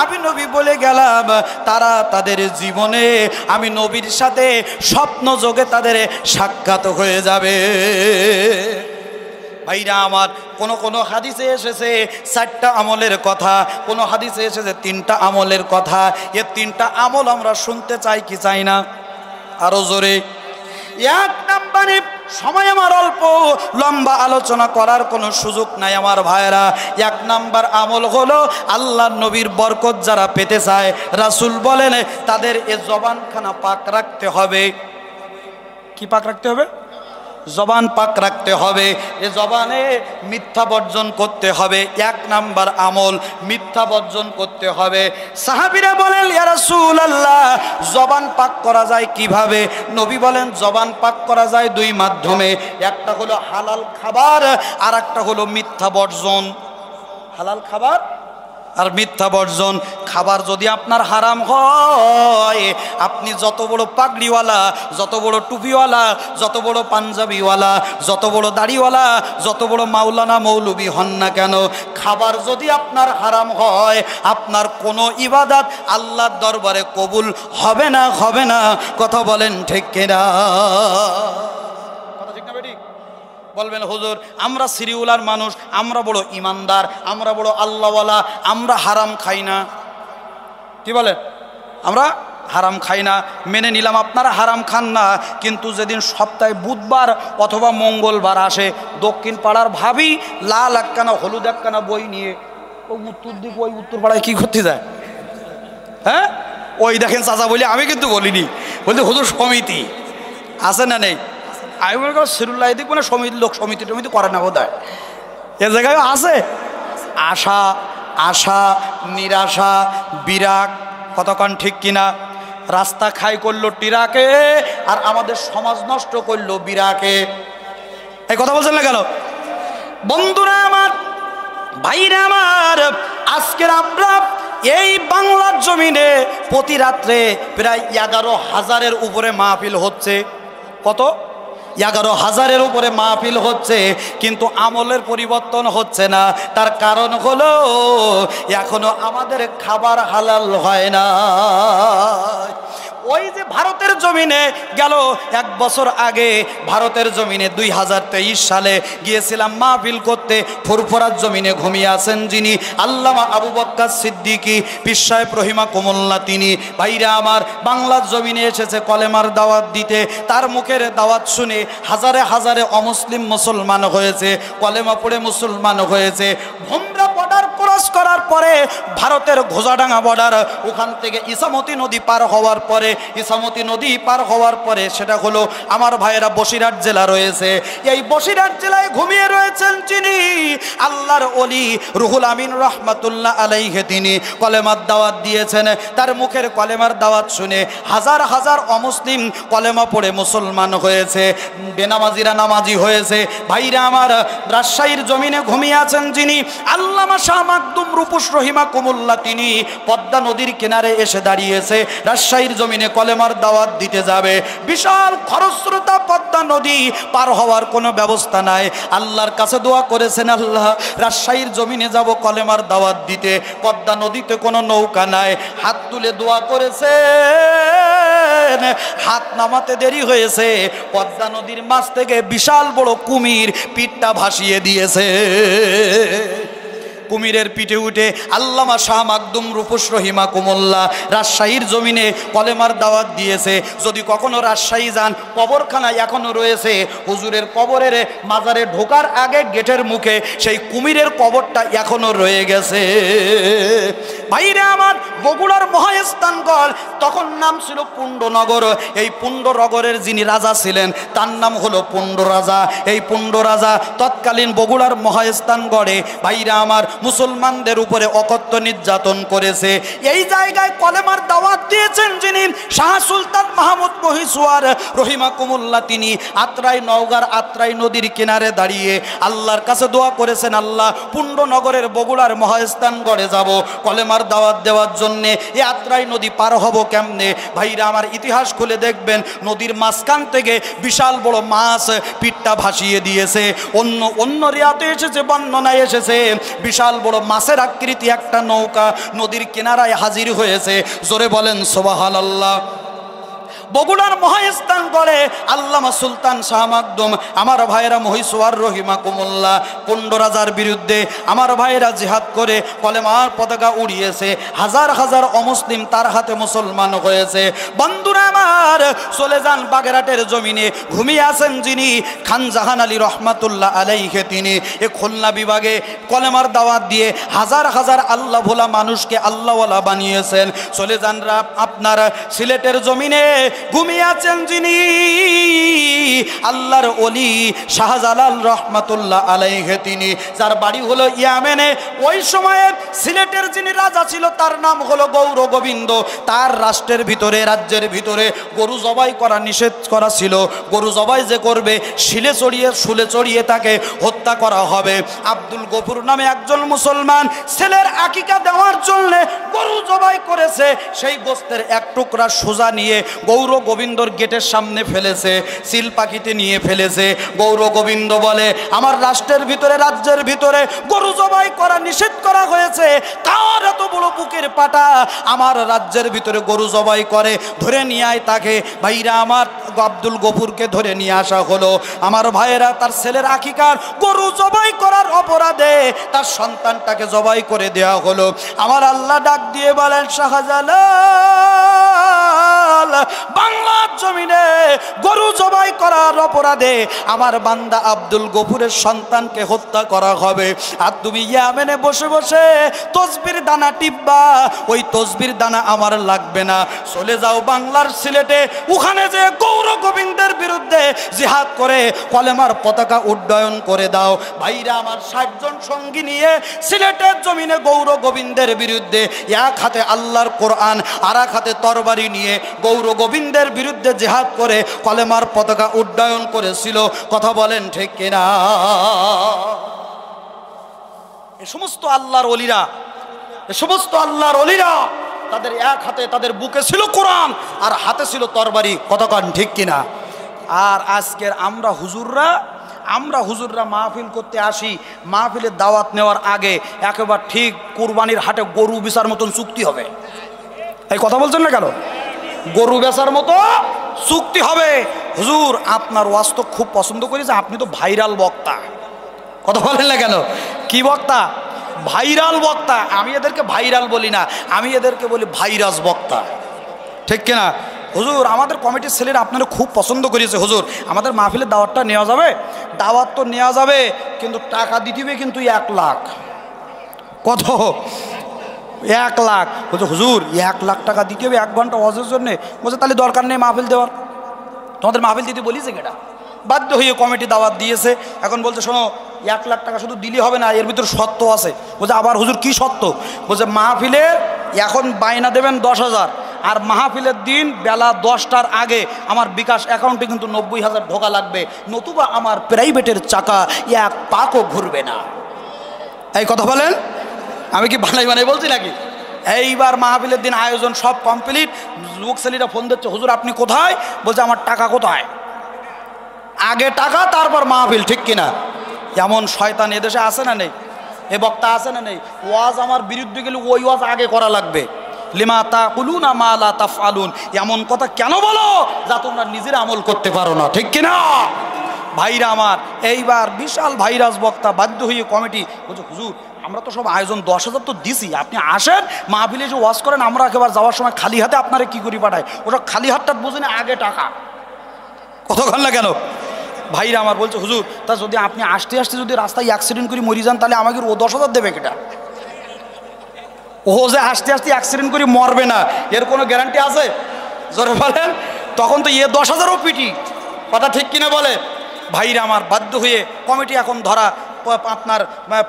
আমি নবী বলে গেলাম, তারা তাদের জীবনে আমি নবীর সাথে স্বপ্ন যোগে তাদের সাক্ষাৎ হয়ে যাবে। ভাইরা আমার, কোন হাদিসে এসেছে 4টা আমলের কথা, কোন হাদিসে এসেছে 3টা আমলের কথা। এই 3টা আমল আমরা শুনতে চাই কি চাই না? আরো জোরে। 1 নম্বরে, সময় আমার অল্প, লম্বা আলোচনা করার কোনো সুযোগ নাই আমার ভাইরা। 1 নম্বর আমল হলো আল্লাহর নবীর বরকত যারা পেতে চায়, রাসূল বলেন তাদের এ জবানখানা পাক রাখতে হবে। কি পাক রাখতে হবে? জবান পাক রাখতে হবে। এ জবানে মিথ্যা বর্জন করতে হবে। 1 নাম্বার আমল, মিথ্যা বর্জন করতে হবে। সাহাবীরা বলেন, ইয়া রাসূলুল্লাহ, জবান পাক করা যায় কিভাবে? নবী বলেন, জবান পাক করা যায় 2 মাধ্যমে। একটা হলো হালাল খাবার, আর একটা হলো মিথ্যা বর্জন। হালাল খাবার আর মিথ্যা বর্জন। খাবার যদি আপনার হারাম হয়, আপনি যত বড় পাগড়িওয়ালা, যত বড় টুপিওয়ালা, যত বড় পাঞ্জাবিওয়ালা, যত বড় দাড়িওয়ালা, যত বড় মাওলানা মৌলবি হন না কেন, খাবার যদি আপনার হারাম হয়, আপনার কোনো ইবাদত আল্লাহর দরবারে কবুল হবে না, হবে না। কথা বলেন ঠিক কিনা? কথা ঠিক না বেঠিক? বলবেন হুজুর, আমরা সিরিউলার মানুষ, আমরা বড় ইমানদার, আমরা বড় আল্লাহওয়ালা, আমরা হারাম খাই না। কি বলেন? আমরা হারাম খাই না, মেনে নিলাম আপনারা হারাম খান না, কিন্তু যেদিন সপ্তাহে বুধবার অথবা মঙ্গলবার আসে, দক্ষিণ পাড়ার ভাবি লাল একখানা হলুদ একখানা বই নিয়ে ওই উত্তর দিক, ওই উত্তর পাড়ায় কি করতে যায়? হ্যাঁ, ওই দেখেন চাচা বলি, আমি কিন্তু বলিনি, বলতে হুজুর সমিতি আছে না নেই? আমি মনে করি সিরুল্লাহ দিক মানে সমিতি, লোক সমিতি টমিতি করে না বোধ হয়, এ জায়গায় আছে। আশা, আশা, নিরাশা, বিরাগ, কতক্ষণ ঠিক কিনা? রাস্তা খাই করলো টিরাকে, আর আমাদের সমাজ নষ্ট করলো বিরাকে। এই কথা বলছেন না কেন? বন্ধুরা আমার, ভাইরা আমার, আজকের আমরা এই বাংলার জমিনে প্রতি রাত্রে প্রায় 11,000-এর উপরে মাহফিল হচ্ছে। কত? 11,000-এর উপরে মাহফিল হচ্ছে, কিন্তু আমলের পরিবর্তন হচ্ছে না। তার কারণ হলো এখনো আমাদের খাবার হালাল হয় না। ওই যে ভারতের জমিনে গেল 1 বছর আগে, ভারতের জমিনে 2023 সালে গিয়েছিলাম মাহফিল করতে। ফুরফুরার জমিনে ঘুমিয়ে আছেন যিনি, আল্লামা আবু বকর সিদ্দিকী পীর সাহেব রহিমাহুল্লাহ, তিনি ভাইরা আমার বাংলার জমিনে এসেছে কলেমার দাওয়াত দিতে। তার মুখের দাওয়াত শুনে হাজারে হাজারে অমুসলিম মুসলমান হয়েছে, কলেমা পড়ে মুসলমান হয়েছে। ভোমরা বর্ডার ক্রস করার পরে, ভারতের ঘোষাডাঙ্গা বর্ডার, ওখান থেকে ইসামতি নদী পার হওয়ার পরে, ইসামতি নদী পার হওয়ার পরে সেটা হলো আমার ভাইয়েরা বসিরহাট জেলা রয়েছে। এই বসিরহাট জেলায় ঘুমিয়ে রয়েছেন যিনি, আল্লাহর ওলি রুহুল আমিন রহমাতুল্লাহ আলাইহি, তিনি কলেমার দাওয়াত দিয়েছেন। তার মুখের কলেমার দাওয়াত শুনে হাজার হাজার অমুসলিম কলেমা পড়ে মুসলমান হয়েছে, বেনামাজিরা নামাজি হয়েছে। ভাইরা আমার, রাজশাহীর জমিনে ঘুমিয়ে আছেন যিনি, আল্লামা শাহ মাকদুম রূপস রহিমাহুল্লাহ, তিনি পদ্মা নদীর কিনারে এসে দাঁড়িয়েছে, রাজশাহীর জমিনে কলেমার দাওয়াত দিতে যাবে। বিশাল খরস্রোতা পদ্মা নদী, পার হওয়ার কোনো ব্যবস্থা নাই। আল্লাহর কাছে দোয়া করেছেন, আল্লাহ রাজশাহীর জমিনে যাব কলেমার দাওয়াত দিতে, পদ্মা নদীতে কোনো নৌকা নাই। হাত তুলে দোয়া করেছেন, হাত নামাতে দেরি হয়েছে, পদ্মা নদীর মাছ থেকে বিশাল বড় কুমির পিঠটা ভাসিয়ে দিয়েছে। কুমিরের পিঠে উঠে আল্লামা শাহ মাকদুম রূপস রহিমাহুল্লাহ রাজশাহীর জমিনে কলেমার দাওয়াত দিয়েছে। যদি কখনো রাজশাহী যান, কবরখানা এখনো রয়েছে, হুজুরের কবরের মাজারে ঢোকার আগে গেটের মুখে সেই কুমিরের কবরটা এখনো রয়ে গেছে। ভাইরা আমার, বগুড়ার মহাস্থানগড়, তখন নাম ছিল পুণ্ডনগর। এই পুণ্ডনগরের যিনি রাজা ছিলেন, তার নাম হলো পুণ্ড রাজা। এই পুণ্ড রাজা তৎকালীন বগুড়ার মহাস্থানগড়ে ভাইরা আমার মুসলমানদের উপরে অকথ্য নির্যাতন করেছে। এই জায়গায় কলেমার দাওয়াত দিয়েছেন যিনি, শাহ সুলতান মাহমুদ মহিসুয়ার রহিমাহুল্লাহ, তিনি আত্রাই, নওগাঁর আত্রাই নদীর কিনারে দাঁড়িয়ে আল্লাহর কাছে দোয়া করেছেন, আল্লাহ পুণ্ডনগরের বগুড়ার মহাস্থানগড়ে যাব কলেমার দাওয়াত দেওয়ার জন্যে, এই আত্রাই নদী পার হব কেমনে? ভাইরা আমার, ইতিহাস খুলে দেখবেন, নদীর মাঝখান থেকে বিশাল বড় মাছ পিঠটা ভাসিয়ে দিয়েছে। অন্য রিয়াতে এসেছে, বর্ণনায় এসেছে, বিশাল বড় মাছের আকৃতি একটা নৌকা নদীর কিনারায় হাজির হয়েছে। জোরে বলেন সুবহানাল্লাহ। বগুড়ার মহাস্থান করে আল্লামা সুলতান শাহ মাকদুম, আমার ভাইয়েরা মহিষওয়ার রহিমাকুমুল্লাহ, 15 রাজার বিরুদ্ধে আমার ভাইয়েরা জিহাদ করে কলেমার পতাকা উড়িয়েছে। হাজার হাজার অমুসলিম তার হাতে মুসলমান হয়েছে। বন্ধুরা আমার, চলে যান বাগেরহাটের জমিনে, ঘুমিয়ে আছেন যিনি খান জাহান আলী রহমাতুল্লাহ আলাইহি, তিনি এ খুলনা বিভাগে কলেমার দাওয়াত দিয়ে হাজার হাজার আল্লাহ ভোলা মানুষকে আল্লাহওয়ালা বানিয়েছেন। চলে যান আপনার সিলেটের জমিনে, ঘুমিয়ে আছেন যিনি আল্লাহর ওলি শাহজালাল রহমাতুল্লাহ আলাইহি, তিনি যার বাড়ি হলো ইয়ামেনে। ওই সময়ে সিলেটের যিনি রাজা ছিল তার নাম হলো গৌর গোবিন্দ। তার রাষ্ট্রের ভিতরে, রাজ্যের ভিতরে গরু জবাই করা নিষেধ করা ছিল। গরু জবাই যে করবে শুলে চড়িয়ে তাকে হত্যা করা হবে। আব্দুল গফুর নামে একজন মুসলমান ছেলের আকিকা দেওয়ার জন্য গরু জবাই করেছে। সেই গোস্তের এক টুকরা সোজা নিয়ে গৌর গোবিন্দর গেটের সামনে ফেলেছে, সিল পাখিতে নিয়ে ফেলেছে। গৌর গোবিন্দ বলে, আমার রাষ্ট্রের ভিতরে, রাজ্যের ভিতরে গরু জবাই করা নিষেধ করা হয়েছে। কার এত বড় বুকের পাটা আমার রাজ্যের ভিতরে গরু জবাই করে? ধরে নিয়ে আয় তাকে। ভাইরা আমার, আব্দুল গফুরকে ধরে নিয়ে আসা হলো। আমার ভাইয়েরা, তার ছেলের আকিকার গরু জবাই করার অপরাধে তার সন্তানটাকে জবাই করে দেওয়া হলো। আমার আল্লাহ ডাক দিয়ে বলেন, শাহজালাল, বাংলার জমিনে গরু জবাই করার অপরাধে আমার বান্দা আব্দুল গফুরের সন্তানকে হত্যা করা হবে। আর তুমি ইয়ামেনে বসে বসে তসবির দানা টিপবা, ওই তসবির দানা আমার লাগবে না। চলে যাও বাংলার সিলেটে, ওখানে যে গৌর গোবিন্দের বিরুদ্ধে জিহাদ করে কলেমার পতাকা উড্ডয়ন করে দাও। ভাইরা আমার, 60 জন সঙ্গী নিয়ে সিলেটের জমিনে গৌর গোবিন্দের বিরুদ্ধে এক হাতে আল্লাহর কোরআন আর এক হাতে তরবারি নিয়ে গৌর গোবিন্দের বিরুদ্ধে জিহাদ করে কলেমার পতাকা উড্ডয়ন করেছিল। কথা বলেন ঠিক কিনা? এ সমস্ত আল্লাহর ওলিরা, তাদের এক হাতে, তাদের বুকে ছিল কোরআন আর হাতে ছিল তরবারি। কথা কন ঠিক কিনা? আর আজকের আমরা হুজুররা মাহফিল করতে আসি, মাহফিলের দাওয়াত নেওয়ার আগে একেবারে ঠিক কুরবানির হাটে গরু বেচার মতন চুক্তি হবে। এই কথা বলছেন না কেন? গরু বেচার মতো চুক্তি হবে। হুজুর, আপনার ওয়াজ তো খুব পছন্দ করেছে, আপনি তো ভাইরাল বক্তা। কথা বলেন না কেন? কি বক্তা? ভাইরাল বক্তা। আমি এদেরকে ভাইরাল বলি না, আমি এদেরকে বলি ভাইরাস বক্তা। ঠিক কিনা? হুজুর, আমাদের কমিটির ছেলেরা আপনারা খুব পছন্দ করেছে। হুজুর, আমাদের মাহফিলের দাওয়াতটা নেওয়া যাবে? দাওয়াত তো নেওয়া যাবে, কিন্তু টাকা দিতে হবে কিন্তু 1 লাখ। কত? 1 লাখ। বলছে হুজুর 1 লাখ টাকা দিতে হবে 1 ঘন্টা ওয়াজের জন্যে। বলছে তাহলে দরকার নেই মাহফিল দেওয়ার, তোমাদের মাহফিল দিতে বলিছে কেটা? বাধ্য হয়ে কমিটি দাওয়াত দিয়েছে। এখন বলছে শোনো, 1 লাখ টাকা শুধু দিলে হবে না, এর ভিতরে সত্য আছে। বলছে আবার হুজুর কি সত্য? বলছে মাহফিলের এখন বায়না দেবেন 10,000, আর মাহফিলের দিন বেলা 10টার আগে আমার বিকাশ অ্যাকাউন্টে কিন্তু 90,000 ঢোকা লাগবে, নতুবা আমার প্রাইভেটের চাকা 1 পাকও ঘুরবে না। এই কথা বলেন, আমি কি বানাই বলছি নাকি? এইবার মাহফিলের দিন আয়োজন সব কমপ্লিট। যুবক ছেলেরা ফোন দিচ্ছে, হুজুর আপনি কোথায়? বলছে আমার টাকা কোথায়? আগে টাকা তারপর মাহফিল। ঠিক কিনা? এমন শয়তান এদেশে আছে না নেই? এ বক্তা আছে না নেই? ওয়াজ আমার বিরুদ্ধে গেলে ওই ওয়াজ আগে করা লাগবে। লিমা তাকুলুনা মা লা তাফআলুন, এমন কথা কেন বলো যা তোমরা নিজেরা আমল করতে পারো না। ঠিক কিনা? ভাইরা আমার, এইবার বিশাল ভাইরাস বক্তা বাধ্য হয়ে কমিটি বলছে হুজুর আমরা তো সব আয়োজন 10,000 তো দিছি, আপনি আসেন মাহফিলে যে ওয়াজ করেন, আমরা একেবারে যাওয়ার সময় খালি হাতে আপনারা কি করি পাঠাই। ওটা খালি হাতটা বুঝেনি, আগে টাকা। কতক্ষণ না কেন? ভাইরা আমার বলছে হুজুর, তা যদি আপনি আসতে আসতে যদি রাস্তায় অ্যাক্সিডেন্ট করে মরি যান, তাহলে আমাকে ও 10,000 দেবে কেটা? ও যে আসতে আসতে অ্যাক্সিডেন্ট করে মরবে না, এর কোনো গ্যারান্টি আছে? জোরে বলেন। তখন তো 10,000ও পিটি। কথা ঠিক কিনা বলে? ভাইরা আমার, বাধ্য হয়ে কমিটি এখন ধরা, আপনার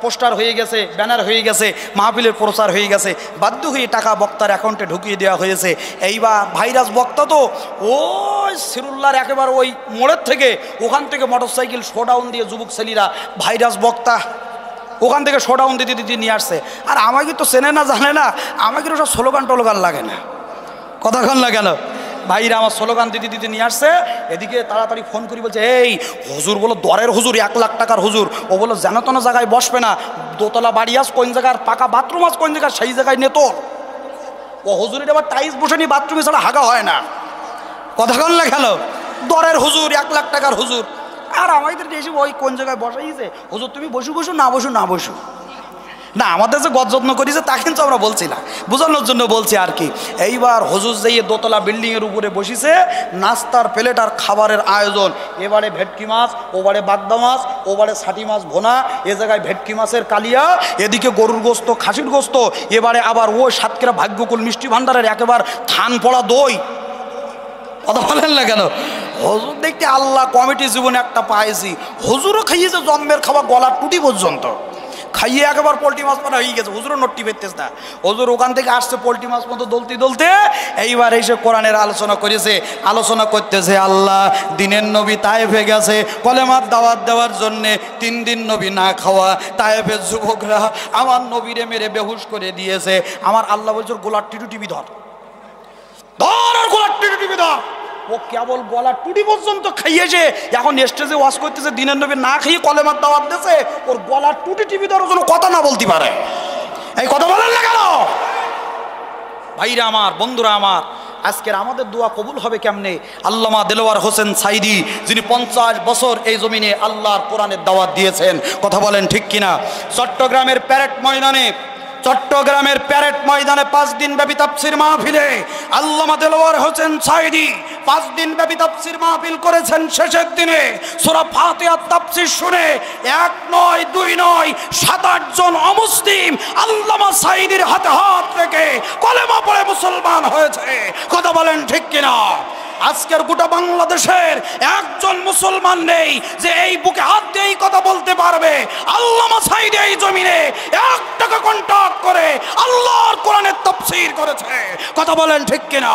পোস্টার হয়ে গেছে, ব্যানার হয়ে গেছে, মাহফিলের প্রচার হয়ে গেছে, বাধ্য হয়ে টাকা বক্তার অ্যাকাউন্টে ঢুকিয়ে দেওয়া হয়েছে। এইবার ভাইরাস বক্তা তো ওই সিরুল্লার একেবারে ওই মোড়ের থেকে, ওখান থেকে মোটরসাইকেল শোডাউন দিয়ে যুবক ছেলেরা ভাইরাস বক্তা ওখান থেকে শোডাউন দিতে দিতে নিয়ে আসছে। আর আমাকে তো চেনে না, জানে না, আমাকে সব স্লোগান টোলোগান লাগে না। কতক্ষণ লাগে না? ভাইরা আমার স্লোগান দিতে দিতে নিয়ে আসছে। এদিকে তাড়াতাড়ি ফোন করি বলছে, এই হুজুর বলো দরের হুজুর, 1 লাখ টাকার হুজুর। ও বলো যেন তেন জায়গায় বসবে না, দোতলা বাড়ি আস কোন জায়গার, পাকা বাথরুম আস কোন জায়গায়, সেই জায়গায় নে তোর। ও হুজুরের আবার টাইলস বসে নি, বাথরুমে ছাড়া হাগা হয় না। কথা কন না খেলো, দরের হুজুর, 1 লাখ টাকার হুজুর। আর আমাদের দেশে ওই কোন জায়গায় বসাইছে, হুজুর তুমি বসু বসু না বসু না বসু না, আমাদের যে গদ যত্ন করেছে তা কিন্তু আমরা বলছি না, বোঝানোর জন্য বলছি আর কি। এইবার হুজুর যেয়ে দোতলা বিল্ডিংয়ের উপরে বসিছে, নাস্তার প্লেট আর খাবারের আয়োজন। এবারে ভেটকি মাছ, ওবারে বাগদা মাছ, ওবারে ছাটি মাছ ভোনা, এ জায়গায় ভেটকি মাছের কালিয়া, এদিকে গরুর গোস্ত, খাসির গোস্ত, এবারে আবার ওই সাতক্ষীরা ভাগ্যকুল মিষ্টি ভান্ডারের একেবারে থান পড়া দই। কথা বলেন না কেন? হুজুর দেখতে আল্লাহ কমিটি জীবনে একটা পাইছি, হুজুরও খাইয়েছে জন্মের খাওয়া গলার টুটি পর্যন্ত খাইয়ে একেবারে পোলট্রি মাছ পানা হয়ে গেছে। হুজুরও নট্টি পেতেছে না, হুজুর ওখান থেকে আসছে পোলট্রি মাছ মতো দলতে দলতে, এইবার এসে কোরআনের আলোচনা করেছে। আলোচনা করতেছে আল্লাহ দিনের নবী তায়েফে গেছে কলেমার দাওয়াত দেওয়ার জন্যে, 3 দিন নবী না খাওয়া, তায়েফের যুবকরা আমার নবীরে মেরে বেহুশ করে দিয়েছে। আমার আল্লাহ বলছে গোলার টিটু টিভি ধর, ধর আর গোলার টিটু টিভি ধর। ও কেবল গলার টুটি পর্যন্ত খাইয়েছে, এখন স্টেজে ওয়াজ করতেছে, দিনের নবী না খাইয়ে কলেমার দাওয়াত দিয়েছে, ওর গলার টুটি টিভি দেওয়ার জন্য কথা না বলতে পারে। এই কথা বলেন না কেন? ভাইরা আমার, বন্ধুরা আমার, আজকের আমাদের দোয়া কবুল হবে কেমনে? আল্লামা দেলোয়ার হোসেন সাইদি, যিনি 50 বছর এই জমিনে আল্লাহর কোরআনের দাওয়াত দিয়েছেন, কথা বলেন ঠিক কিনা? চট্টগ্রামের প্যারেড ময়দানে 5 দিন ব্যাপী তাফসীর মাহফিলে আল্লামা দেলোয়ার হোসেন সাইদি 5 দিন ব্যাপী তাফসীর মাহফিল করেছেন। শেষের দিনে সূরা ফাতিহার তাফসীর শুনে 1 নয় 2 নয় 7-8 জন অমুসলিম আল্লামা সাইদির হাতে হাত রেখে কলেমা পড়ে মুসলমান হয়েছে। কথা বলেন ঠিক কিনা? আজকের গোটা বাংলাদেশের একজন মুসলমান নেই যে এই বুকে হাত দিয়ে এই কথা বলতে পারবে আল্লামা সাইদি এই জমিনে 1 টাকা কন্ট্রাক্ট করে আল্লাহর কোরআনের তাফসীর করেছে। কথা বলেন ঠিক কিনা?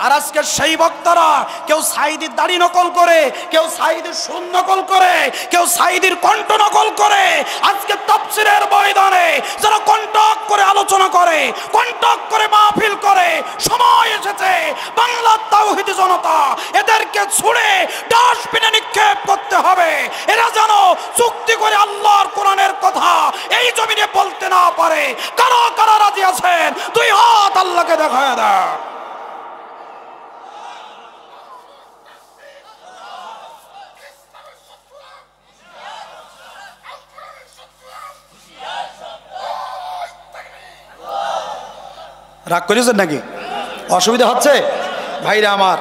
আর আজকে সেই বক্তারা কেউ সাইদির দাড়ি নকল করে, কেউ সাইদির সুর নকল করে, কেউ সাইদির কণ্ঠ নকল করে, আজকে তাফসীরের ময়দানে যারা কন্ট্রাক্ট করে আলোচনা করে, কন্ট্রাক্ট করে মাহফিল করে, সময় এসেছে বাংলার তাওহীদি জনতা এদেরকে ছুঁড়ে ডাস্টবিনে নিক্ষেপ করতে হবে। এরা যেন চুক্তি করে আল্লাহর কোরআনের কথা এই জমিনে বলতে না পারে। কারা কারা রাজি আছেন 2 হাত আল্লাহকে দেখায় দেয়। রাগ করেছেন নাকি? অসুবিধা হচ্ছে? ভাইরা আমার,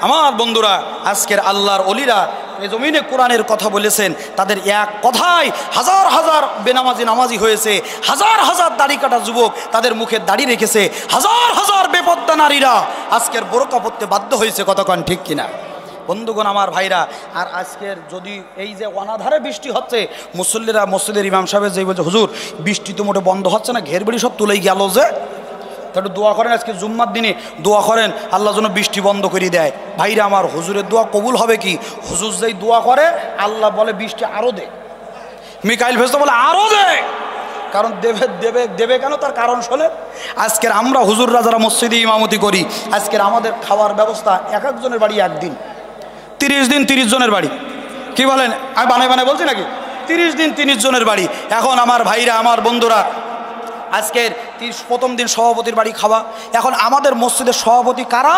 আমার বন্ধুরা, আজকের আল্লাহর ওলিরা এই জমিনে কোরআনের কথা বলেছেন, তাদের এক কথায় হাজার হাজার বেনামাজি নামাজি হয়েছে, হাজার হাজার দাড়ি কাটা যুবক তাদের মুখে দাড়ি রেখেছে, হাজার হাজার বেপর্দা নারীরা আজকের বোরকা পরতে বাধ্য হয়েছে। কতক্ষণ ঠিক কিনা বন্ধুগণ আমার ভাইরা? আর আজকের যদি এই যে অনাধারে বৃষ্টি হচ্ছে, মুসল্লিরা মসজিদের ইমাম সাহেব যে বলছে হুজুর বৃষ্টি তো মোটে বন্ধ হচ্ছে না, ঘের বেড়ি সব তুলেই গেল, যে একটু দোয়া করেন, আজকে জুম্মার দিনে দোয়া করেন আল্লাহ যেন বৃষ্টি বন্ধ করে দেয়। ভাইরা আমার, হুজুরের দোয়া কবুল হবে কি? হুজুর যেই দোয়া করে আল্লাহ বলে বৃষ্টি আরো দে, মিকাইল ফেরেশতা বলে আরো দে, কারণ দেবে দেবে দেবে কেন? তার কারণ শোনে। আজকের আমরা হুজুররা যারা মসজিদে ইমামতি করি, আজকের আমাদের খাওয়ার ব্যবস্থা এক একজনের বাড়ি একদিন, 30 দিন 30 জনের বাড়ি। কি বলেন? আমি বানায় বানায় বলছি নাকি? 30 দিন 30 জনের বাড়ি। এখন আমার ভাইরা, আমার বন্ধুরা, আজকের প্রথম দিন সভাপতির বাড়ি খাওয়া। এখন আমাদের মসজিদের সভাপতি কারা?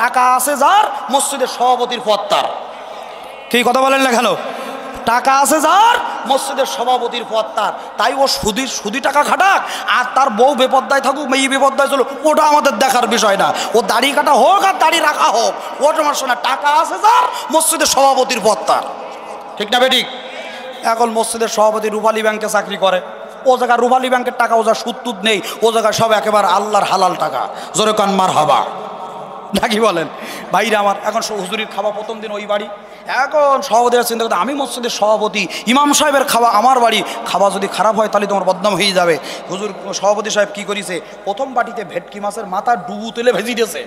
টাকা আছে যার, মসজিদের সভাপতির পদ তার। কি কথা বলেন না কেন? টাকা আছে যার, মসজিদের সভাপতির পদ তার। তাই ও সুদি টাকা খাটাক আর তার বউ বেপদ্দায় থাকুক, মেয়ে বেপদ্দায় চলুক, ওটা আমাদের দেখার বিষয় না। ও দাড়ি কাটা হোক আর দাড়ি রাখা হোক, ওটা আমার শোনা। টাকা আছে যার, মসজিদের সভাপতির পদ তার। ঠিক না বেঠিক? এখন মসজিদের সভাপতি রূপালী ব্যাংকে চাকরি করে, ও জায়গায় রূপালী ব্যাংকের টাকা, ও যা সুদ নেই, ও জায়গায় সব একেবারে আল্লাহর হালাল টাকা। জোরে কান মার হাবা নাকি বলেন? ভাইরা আমার, এখন হুজুরির খাওয়া প্রথম দিন ওই বাড়ি। এখন সভাপতিরা চিন্তা করতে, আমি মসজিদের সভাপতি, ইমাম সাহেবের খাওয়া আমার বাড়ি, খাওয়া যদি খারাপ হয় তাহলে তোমার বদনাম হয়ে যাবে। হুজুর সভাপতি সাহেব কি করেছে? প্রথম বাটিতে ভেটকি মাছের মাথা ডুবু তেলে ভেজে দিয়েছে।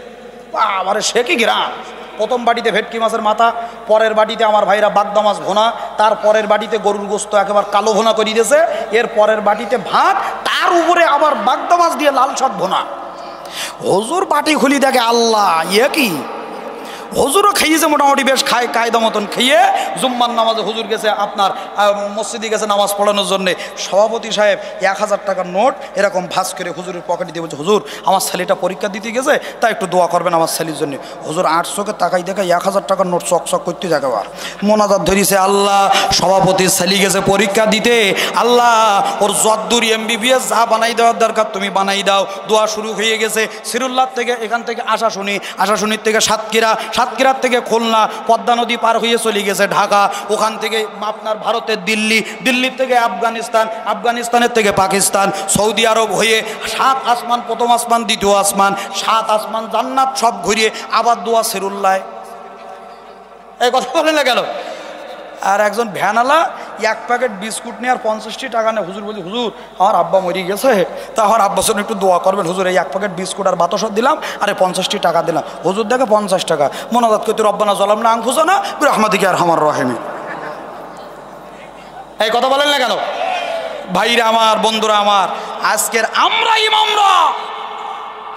আবার সে কি গ্রাম! প্রথম বাটিতে ভেটকি মাছের মাথা, পরের বাটিতে আমার ভাইরা বাগদা মাছ ভোনা, তার পরের বাটিতে গরুর গোস্ত একেবারে কালো ভোনা করে দিয়েছে, এর পরের বাটিতে ভাত, তার উপরে আবার বাগদা মাছ দিয়ে লাল শাক ভোনা। হুজুর বাটি খুলি দেখে, আল্লাহ ইয়ে কি! হুজুরও খেয়েছে মোটামুটি বেশ খায়, কায়দা মতন খেয়ে জুম্মার নামাজে হুজুর গেছে আপনার মসজিদে গেছে নামাজ পড়ানোর জন্যে। সভাপতি সাহেব 1000 টাকার নোট এরকম ভাঁজ করে হুজুরের পকেটে দিয়ে বলছে, হুজুর আমার ছেলেটা পরীক্ষা দিতে গেছে, তাই একটু দোয়া করবেন আমার ছেলের জন্য। হুজুর 8 চোখে তাকাই দেখা 1000 টাকার নোট চকচক করতে যাবার মোনাজাত ধরিছে, আল্লাহ সভাপতির ছেলে গেছে পরীক্ষা দিতে, আল্লাহ ওর যদ্দূর MBBS যা বানাই দেওয়ার দরকার তুমি বানাই দাও। দোয়া শুরু হয়ে গেছে। সিরুল্লাহ থেকে এখান থেকে আশাশুনির থেকে সাতক্ষীরার থেকে খুলনা, পদ্মা নদী পার হয়ে চলে গেছে ঢাকা, ওখান থেকে আপনার ভারতের দিল্লির থেকে আফগানিস্তানের থেকে পাকিস্তান, সৌদি আরব হয়ে 7 আসমান, প্রথম আসমান, দ্বিতীয় আসমান, 7 আসমান জান্নাত সব ঘুরিয়ে আবার দোয়া সিরুল্লাহ। এই কথা বলে না গেল। আর একজন ভ্যানালা 1 প্যাকেট বিস্কুট নিয়ে আর 50টি টাকা নেয়। হুজুর বলছি, হুজুর আমার আব্বা মরে গেছে, তা আমার আব্বার জন্য একটু দোয়া করবেন হুজুর, এই 1 প্যাকেট বিস্কুট আর বাতাসা দিলাম, আরে 50টি টাকা দিলাম। হুজুর দেখে 50 টাকা, মোনাজাত করতে রব্বানা জালামনা আনফুসানা বিরহমাতিকা আরহামার রাহিমিন। এই কথা বলেন না কেন? ভাইরা আমার, বন্ধুরা আমার, আজকের আমরা ইমামরা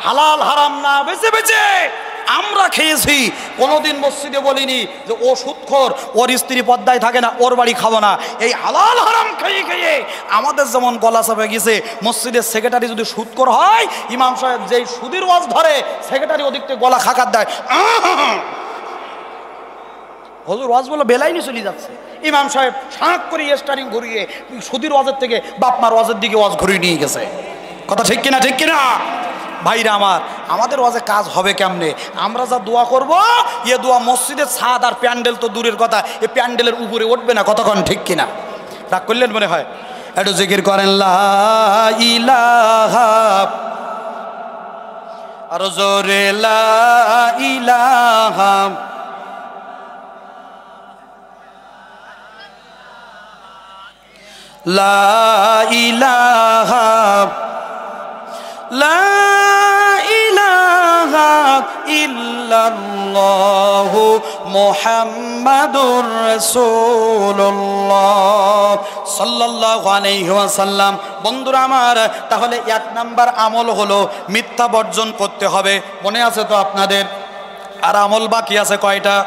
হালাল হারাম না বেছে বেছে আমরা খেয়েছি। কোনোদিন মসজিদে বলিনি যে ও সুদখোর, ওর স্ত্রী পর্দায় থাকে না, ওর বাড়ি খাবো না। এই হালাল হারাম খেয়ে খেয়ে আমাদের যেমন গলা চাপে গেছে। মসজিদের সেক্রেটারি যদি সুদখোর হয়, ইমাম সাহেব যেই সুদের ওয়াজ ধরে, সেক্রেটারি ওদিক থেকে গলা খাকার দেয়, হুজুর ওয়াজ বলে বেলাইনি চলে যাচ্ছে। ইমাম সাহেব শাঁক করে স্টারিং ঘুরিয়ে সুদের ওয়াজের থেকে বাপমার ওয়াজের দিকে ওয়াজ ঘুরিয়ে নিয়ে গেছে। কথা ঠিক কিনা? ঠিক কিনা ভাইরা আমার? আমাদের ওয়াজে কাজ হবে কেমনে? আমরা যা দোয়া করব, এ দোয়া মসজিদের ছাদ আর প্যান্ডেল তো দূরের কথা, এ প্যান্ডেলের উপরে উঠবে না। কতক্ষণ ঠিক কিনা? রাগ করলেন মনে হয়? একটু জিকির করেন, লা ইলাহা, আর জোরে লা ইলাহা, লা ইলাহা, লা ইলাহা ইল্লাল্লাহু মুহাম্মাদুর রাসূলুল্লাহ সাল্লাল্লাহু আলাইহি ওয়াসাল্লাম। বন্ধুরা আমার, তাহলে 1 নাম্বার আমল হলো মিথ্যা বর্জন করতে হবে। মনে আছে তো আপনাদের? আর আমল বাকি আছে কয়টা?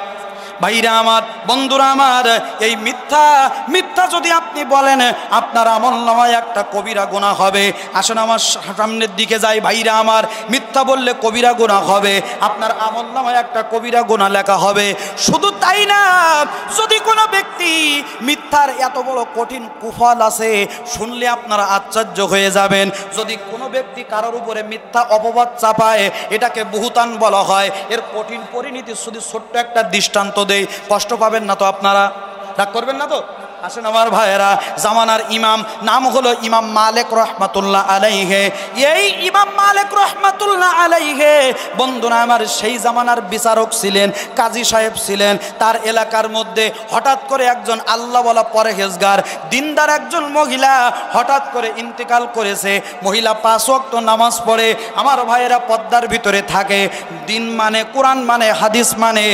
ভাইরা আমার, বন্ধুরা আমার, এই মিথ্যা যদি আপনি বলেন, আপনার আমল নামায় একটা কবিরা গুনাহ হবে। আসুন আমার সামনের দিকে যাই। ভাইরা আমার, মিথ্যা বললে কবিরা গুনাহ হবে, আপনার আমল নামায় একটা কবিরা গুনাহ লেখা হবে। শুধু তাই না, যদি কোনো ব্যক্তি মিথ্যার এত বড় কঠিন কুফল আছে, শুনলে আপনারা আশ্চর্য হয়ে যাবেন। যদি কোনো ব্যক্তি কারোর উপরে মিথ্যা অপবাদ চাপায়, এটাকে বুহতান বলা হয়। এর কঠিন পরিণতি শুধু ছোট্ট একটা দৃষ্টান্ত দেই, কষ্ট পাবেন না তো আপনারা? রাগ করবেন না তো? আসেন আমার ভাইয়েরা, জামানার ইমাম নাম হলো ইমাম মালিক রহমাতুল্লাহ আলাইহে। এই ইমাম মালিক রহমাতুল্লাহ আলাইহে, বন্ধুরা আমার, সেই জামানার বিচারক ছিলেন, কাজী সাহেব ছিলেন। তার এলাকার মধ্যে হঠাৎ করে একজন আল্লাহ বলা পরহেজগার দিনদার একজন মহিলা হঠাৎ করে ইন্তেকাল করেছে। মহিলা 5 ওয়াক্ত নামাজ পড়ে, আমার ভাইয়েরা পর্দার ভিতরে থাকে, দিন মানে, কোরআন মানে, হাদিস মানে,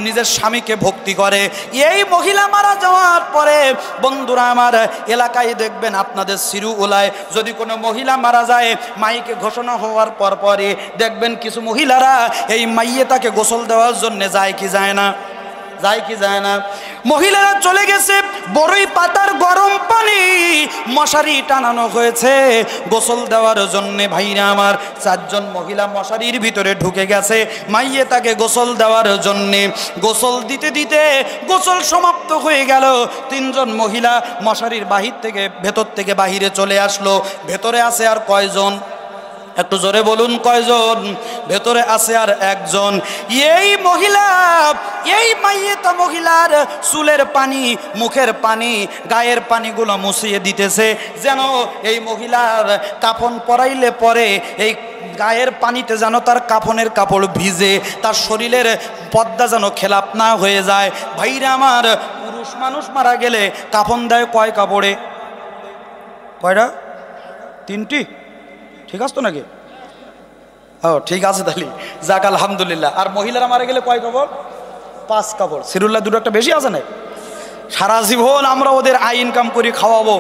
নিজের স্বামীকে ভক্তি করে। এই মহিলা মারা যাওয়ার পরে বন্ধুরা আমার, এলাকায় দেখবেন আপনাদের সিরু উলায়, যদি কোনো মহিলা মারা যায়, মাইকে ঘোষণা হওয়ার পরে দেখবেন কিছু মহিলারা এই মাইয়েটাকে গোসল দেওয়ার জন্য যায় কি যায় না? যায় কি যায় না? মহিলারা চলে গেছে, বড়ই পাতার গরম পানি মশারি টানানো হয়েছে গোসল দেওয়ার জন্যে। ভাইরা আমার, 4 জন মহিলা মশারির ভিতরে ঢুকে গেছে মাইয়ে তাকে গোসল দেওয়ার জন্যে। গোসল দিতে দিতে গোসল সমাপ্ত হয়ে গেল। 3 জন মহিলা মশারির ভেতর থেকে বাহিরে চলে আসলো। ভেতরে আছে আর কয়জন? একটু জোরে বলুন, কয়জন? ভেতরে আছে আর একজন। এই মহিলা, এই মাইয়েতা মহিলার চুলের পানি, মুখের পানি, গায়ের পানিগুলো মুছিয়ে দিতেছে, যেন এই মহিলার কাফন পরাইলে পরে এই গায়ের পানিতে যেন তার কাফনের কাপড় ভিজে, তার শরীরের পর্দা যেন খেলাপ না হয়ে যায়। ভাইরা আমার, পুরুষ মানুষ মারা গেলে কাফন দেয় কয় কাপড়ে? কয়টা? 3টি? ঠিক আছে তো নাকি? ও ঠিক আছে তাহলে, যাক আলহামদুলিল্লাহ। আর মহিলারা মারা গেলে কয় কাপড়? 5 কাপড়। সিরুল্লাহ 2 একটা বেশি আছে না? সারা জীবন আমরা ওদের আয় ইনকাম করে খাওয়াবো,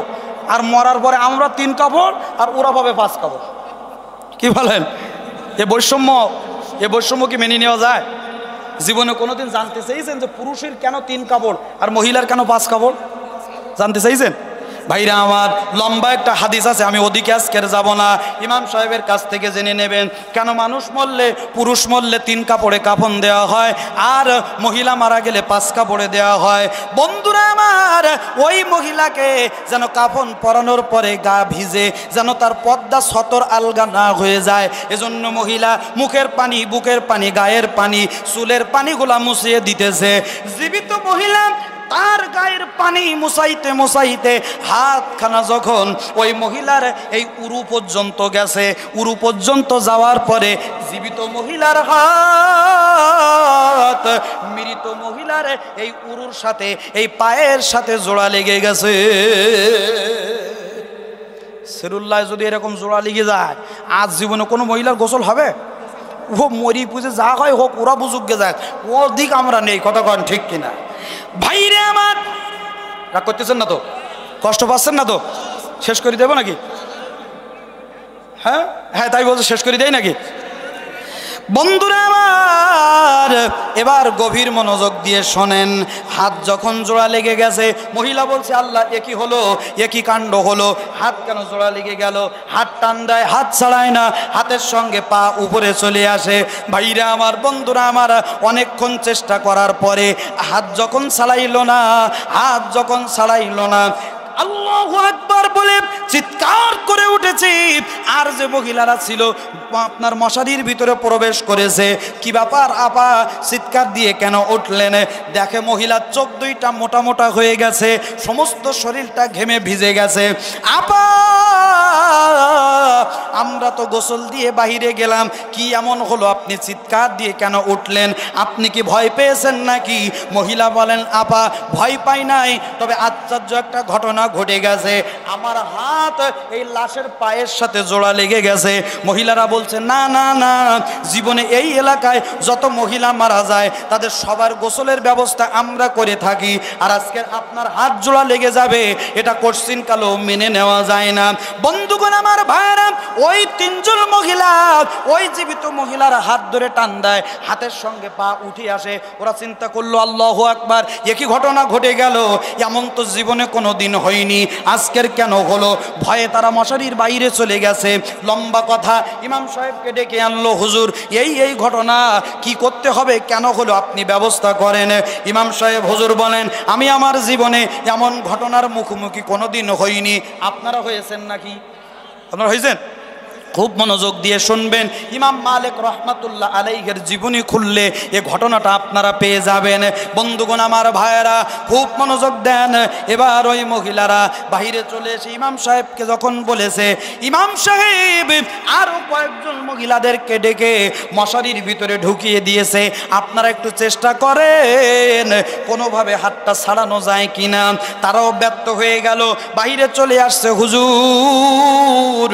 আর মরার পরে আমরা 3 কাপড় আর ওরা পাবে 5 কাপড়। কি বলেন? এ বৈষম্য কি মেনে নেওয়া যায়? জীবনে কোনোদিন জানতে চাইছেন যে পুরুষের কেন 3 কাপড় আর মহিলার কেন 5 কাপড়? জানতে চাইছেন? ভাইরা আমার, লম্বা একটা হাদিস আছে, আমি ওদিকে আজকের যাব না, ইমাম সাহেবের কাছ থেকে জেনে নেবেন কেন মানুষ মরলে, পুরুষ মরলে 3 কাপড়ে কাফন দেওয়া হয় আর মহিলা মারা গেলে 5 কাপড়ে দেওয়া হয়। বন্ধুরা আমার, ওই মহিলাকে যেন কাফন পরানোর পরে গা ভিজে, যেন তার পর্দা সতর আলগা না হয়ে যায়, এজন্য মহিলা মুখের পানি, বুকের পানি, গায়ের পানি, চুলের পানিগুলা মুছিয়ে দিতেছে। জীবিত মহিলা তার গায়ের পানি মুছাইতে মুছাইতে হাতখানা যখন ওই মহিলার এই উরু পর্যন্ত গেছে, উরু পর্যন্ত যাওয়ার পরে জীবিত মহিলার হাত মৃত মহিলার এই উরুর সাথে, এই পায়ের সাথে জোড়া লেগে গেছে। সেরুল্লাহ যদি এরকম জোড়া লেগে যায়, আজ জীবনে কোনো মহিলার গোসল হবে? ও মরি পুজে যা হয় হোক, ওরা বুঝুক গে যাক, ও দিক আমরা নেই। কথা কন ঠিক কিনা? ভাইরে আমার, রাগ করতেছেন না তো? কষ্ট পাচ্ছেন না তো? শেষ করে দেবো নাকি? হ্যাঁ হ্যাঁ, তাই বলছে, শেষ করে দেয় নাকি? বন্ধুরা আমার, এবার গভীর মনোযোগ দিয়ে শোনেন। হাত যখন জোড়া লেগে গেছে, মহিলা বলছে আল্লাহ একই হলো, একই কাণ্ড হলো, হাত কেন জোড়া লেগে গেল? হাত টান দেয়, হাত ছাড়ায় না, হাতের সঙ্গে পা উপরে চলে আসে। ভাইরা আমার, বন্ধুরা আমার, অনেকক্ষণ চেষ্টা করার পরে হাত যখন ছাড়াইল না, হাত যখন ছাড়াইল না, আল্লাহু আকবার বলে চিৎকার করে উঠেছে। আর যে মহিলারা ছিল আপনার মশারির ভিতরে প্রবেশ করেছে, কি ব্যাপার আপা, চিৎকার দিয়ে কেন উঠলেন? দেখে মহিলার চোখ দুইটা মোটা মোটা হয়ে গেছে, সমস্ত শরীরটা ঘেমে ভিজে গেছে। আপা, আমরা তো গোসল দিয়ে বাহিরে গেলাম, কি এমন হলো আপনি চিৎকার দিয়ে কেন উঠলেন? আপনি কি ভয় পেয়েছেন নাকি? মহিলা বলেন আপা, ভয় পাই নাই, তবে আশ্চর্য একটা ঘটনা ঘটে গেছে, আমার হাত এই লাশের পায়ের সাথে জোড়া লেগে গেছে। মহিলারা বলছে না না না, জীবনে এই এলাকায় যত মহিলা মারা যায় তাদের সবার গোসলের ব্যবস্থা আমরা করে থাকি, আর আজকে আপনার হাত জোড়া লেগে যাবে, এটা কোশ্চিন কালেও মেনে নেওয়া যায় না। বন্ধুগণ আমার, ভাইরা, ওই 3 জন মহিলা ওই জীবিত মহিলার হাত ধরে টান দেয়, হাতের সঙ্গে পা উঠে আসে। ওরা চিন্তা করলো আল্লাহু আকবার, একই ঘটনা ঘটে গেল, এমন তো জীবনে কোনো দিন হয়নি, আজকের কেন হলো? ভয়ে তারা মশারির বাইরে চলে গেছে। লম্বা কথা, ইমাম সাহেবকে ডেকে আনলো, হুজুর এই ঘটনা কি করতে হবে, কেন হলো, আপনি ব্যবস্থা করেন। ইমাম সাহেব হুজুর বলেন, আমি আমার জীবনে এমন ঘটনার মুখোমুখি কোনোদিন হইনি। আপনারা হয়েছেন নাকি? আপনারা হয়েছেন? খুব মনোযোগ দিয়ে শুনবেন। ইমাম মালিক রহমাতুল্লাহ আলাইহির জীবনী খুললে এ ঘটনাটা আপনারা পেয়ে যাবেন। বন্ধুগণ আমার, ভাইয়েরা, খুব মনোযোগ দেন। এবার ওই মহিলারা বাহিরে চলে এসে ইমাম সাহেবকে যখন বলেছে, ইমাম সাহেব আরও কয়েকজন মহিলাদেরকে ডেকে মশারির ভিতরে ঢুকিয়ে দিয়েছে, আপনারা একটু চেষ্টা করেন কোনোভাবে হাতটা ছাড়ানো যায় কিনা। তারাও ব্যর্থ হয়ে গেল, বাহিরে চলে আসছে। হুজুর,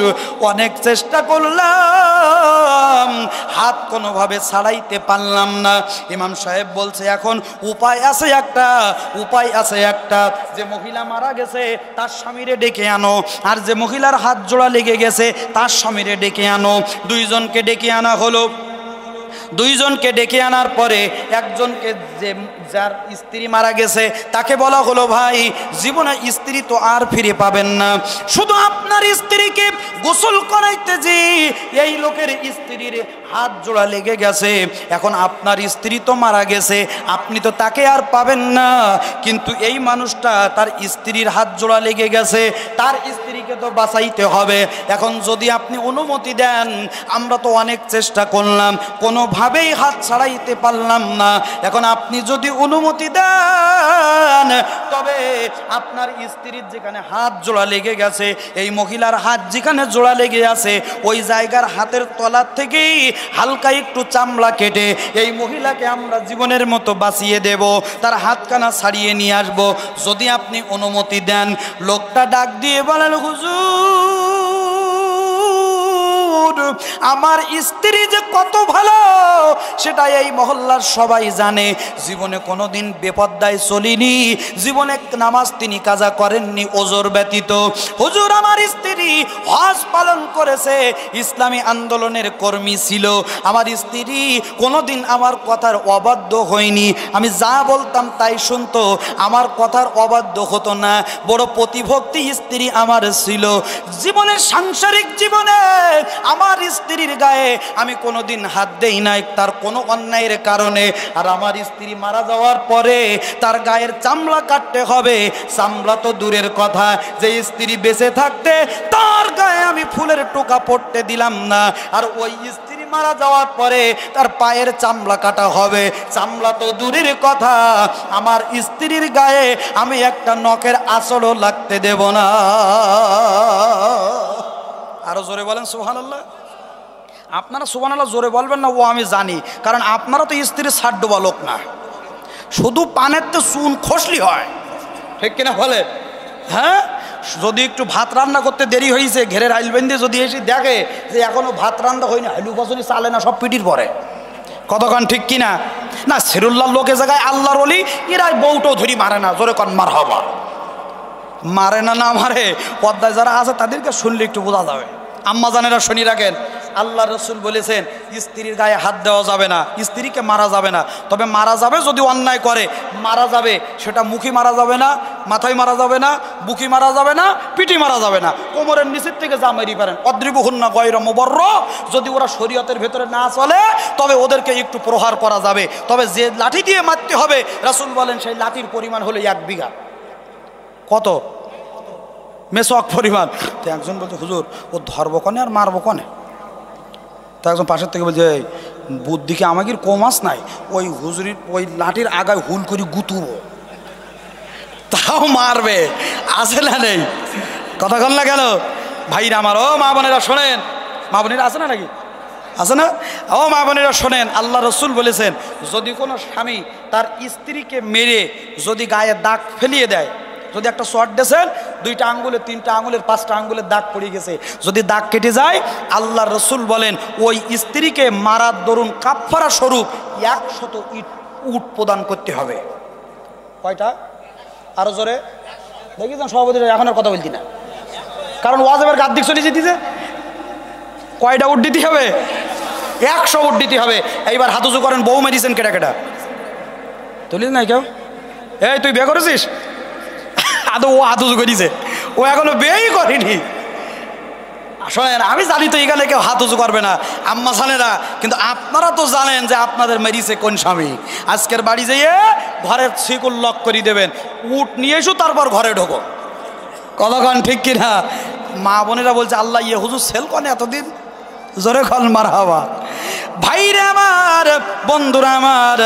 অনেক চেষ্টা করলাম, হাত কোনোভাবে ছাড়াইতে পারলাম না। ইমাম সাহেব বলছে এখন উপায় আছে একটা, উপায় আছে একটা, যে মহিলা মারা গেছে তার স্বামীরে ডেকে আনো, আর যে মহিলার হাত জোড়া লেগে গেছে তার স্বামীরে ডেকে আনো। 2 জনকে ডেকে আনা হলো। 2 জনকে ডেকে আনার পরে একজনকে, যে যার স্ত্রী মারা গেছে, তাকে বলা হলো ভাই, জীবনে স্ত্রী তো আর ফিরে পাবেন না, শুধু আপনার স্ত্রীকে গোসল করাইতে যে এই লোকের স্ত্রীর হাত জোড়া লেগে গেছে, এখন আপনার স্ত্রী তো মারা গেছে, আপনি তো তাকে আর পাবেন না, কিন্তু এই মানুষটা তার স্ত্রীর হাত জোড়া লেগে গেছে, তার স্ত্রীকে তো বাঁচাইতে হবে। এখন যদি আপনি অনুমতি দেন, আমরা তো অনেক চেষ্টা করলাম, কোনোভাবেই হাত ছাড়াইতে পারলাম না, এখন আপনি যদি অনুমতি দেন, তবে আপনার স্ত্রীর যেখানে হাত জোড়া লেগে গেছে, এই মহিলার হাত যেখানে জোড়া লেগে আছে, ওই জায়গার হাতের তলার থেকেই হালকা একটু চামড়া কেটে এই মহিলাকে আমরা জীবনের মতো বাঁচিয়ে দেব, তার হাতখানা ছাড়িয়ে নিয়ে আসব, যদি আপনি অনুমতি দেন। লোকটা ডাক দিয়ে বলেন, হুজুর হুজুর আমার স্ত্রী যে কত ভালো সেটা এই মহল্লার সবাই জানে, জীবনে কোনোদিন বেপরদায় চলিনি, জীবনে নামাজ তিনি কাজা করেননি ওজর ব্যতীত। হুজুর আমার স্ত্রী হজ পালন করেছে, ইসলামী আন্দোলনের কর্মী ছিল, আমার স্ত্রী কোনোদিন আমার কথার অবাধ্য হয়নি, আমি যা বলতাম তাই শুনতো, আমার কথার অবাধ্য হতো না, বড় প্রতিভক্তি স্ত্রী আমার ছিল। জীবনের সাংসারিক জীবনে আমার স্ত্রীর গায়ে আমি কোনোদিন হাত দেই নাই তার কোনো অন্যায়ের কারণে। আর আমার স্ত্রী মারা যাওয়ার পরে তার গায়ের চামড়া কাটতে হবে, চামড়া তো দূরের কথা, যে স্ত্রী বেঁচে থাকতে তার গায়ে আমি ফুলের টোকা পড়তে দিলাম না, আর ওই স্ত্রী মারা যাওয়ার পরে তার পায়ের চামড়া কাটা হবে, চামড়া তো দূরের কথা, আমার স্ত্রীর গায়ে আমি একটা নখের আঁচড়ও লাগতে দেব না। আরো জোরে বলেন সুবহানাল্লাহ। আপনারা সুবহানাল্লাহ জোরে বলবেন না ও আমি জানি, কারণ আপনারা তো স্ত্রীর ছাড় ডোবা লোক না, শুধু পানের তো চুন খসলি হয়, ঠিক কিনা বলে? হ্যাঁ, যদি একটু ভাত রান্না করতে দেরি হয়েছে ঘেরের আইলবেন্দি যদি এসে দেখে যে এখনো ভাত রান্না হয়নি, আলু বসনি চালে না, সব পিটির পরে, কতক্ষণ ঠিক কিনা? না সেরুল্লাহ লোকের জায়গায় আল্লাহর ওলি এরাই বউটো ধরি মারে না, জোরে কন মার হবা, মারে না, না মারে, পর্দায় যারা আছে তাদেরকে শুনলে একটু বোঝা যাবে। আম্মা জানেরা শুনি রাখেন, আল্লাহ রসুল বলেছেন স্ত্রীর গায়ে হাত দেওয়া যাবে না, স্ত্রীকে মারা যাবে না, তবে মারা যাবে যদি অন্যায় করে, মারা যাবে সেটা মুখে মারা যাবে না, মাথায় মারা যাবে না, বুকি মারা যাবে না, পিঠি মারা যাবে না, কোমরের নিচের থেকে যা মেরি পারেন, অদ্রিবহুন্না গয়রা মুবর্র, যদি ওরা শরীয়তের ভেতরে না চলে তবে ওদেরকে একটু প্রহার করা যাবে, তবে যে লাঠি দিয়ে মারতে হবে রাসূল বলেন সেই লাঠির পরিমাণ হলো 1 বিঘা, কত মেসওয়াক পরিমাণ। তো একজন বলছে হুজুর ও ধরবো কনে আর মারবো কনে, তো একজন পাশের থেকে বলছে বুদ্ধিকে আমাকে কম আস নাই, ওই হুজুরির ওই লাঠির আগায় হুল করে গুতুবো, তাও মারবে, আছে না নেই? কথা কন না কেন ভাইরা আমার? ও মা বোনেরা শোনেন, মা বোনেরা আছে না নাকি? আছে না? ও মা বোনেরা শোনেন, আল্লাহ রসুল বলেছেন যদি কোনো স্বামী তার স্ত্রীকে মেরে যদি গায়ে দাগ ফেলিয়ে দেয়, যদি একটা শর্ট দিয়েছেন 2টা আঙ্গুলে 3টা আঙ্গুলের 5টা আঙ্গুলের দাগ পড়ে গেছে, যদি দাগ কেটে যায় আল্লাহ রসুল বলেন ওই স্ত্রীকে মারার দরুন কাফারা স্বরূপ 100 উট প্রদান করতে হবে। কয়টা? আরো জোরে দেখেছেন সভাপতি, এখন আর কথা বলতি না, কারণ ওয়াজিবের গাদ্দিক চলে যেতেছে। কয়টা উট দিতে হবে? 100 উট দিতে হবে। এইবার হাত উঁচু করেন, বউ মেডিসিন কেটা কেটা তুলিস নাই কেউ? এই তুই বিয়ে করেছিস? আদৌ ও হাত উঁচু করেছে, ও এখনো বিয়েই করেনি। শোনেন আমি জানি তো এখানে কেউ হাত উঁচু করবে না আম্মা জানেরা, কিন্তু আপনারা তো জানেন যে আপনাদের মেরিছে কোন স্বামী। আজকের বাড়ি যেয়ে ঘরের শিকল লক করে দেবেন, উট নিয়ে এসো তারপর ঘরে ঢোকো, কতক্ষণ ঠিক কিনা? মা বোনেরা বলছে আল্লাহ ইয়ে হুজুর সেল কনে এতদিন, জোরে খন মারহাবা। ভাইরা আমার, বন্ধুরা আমার,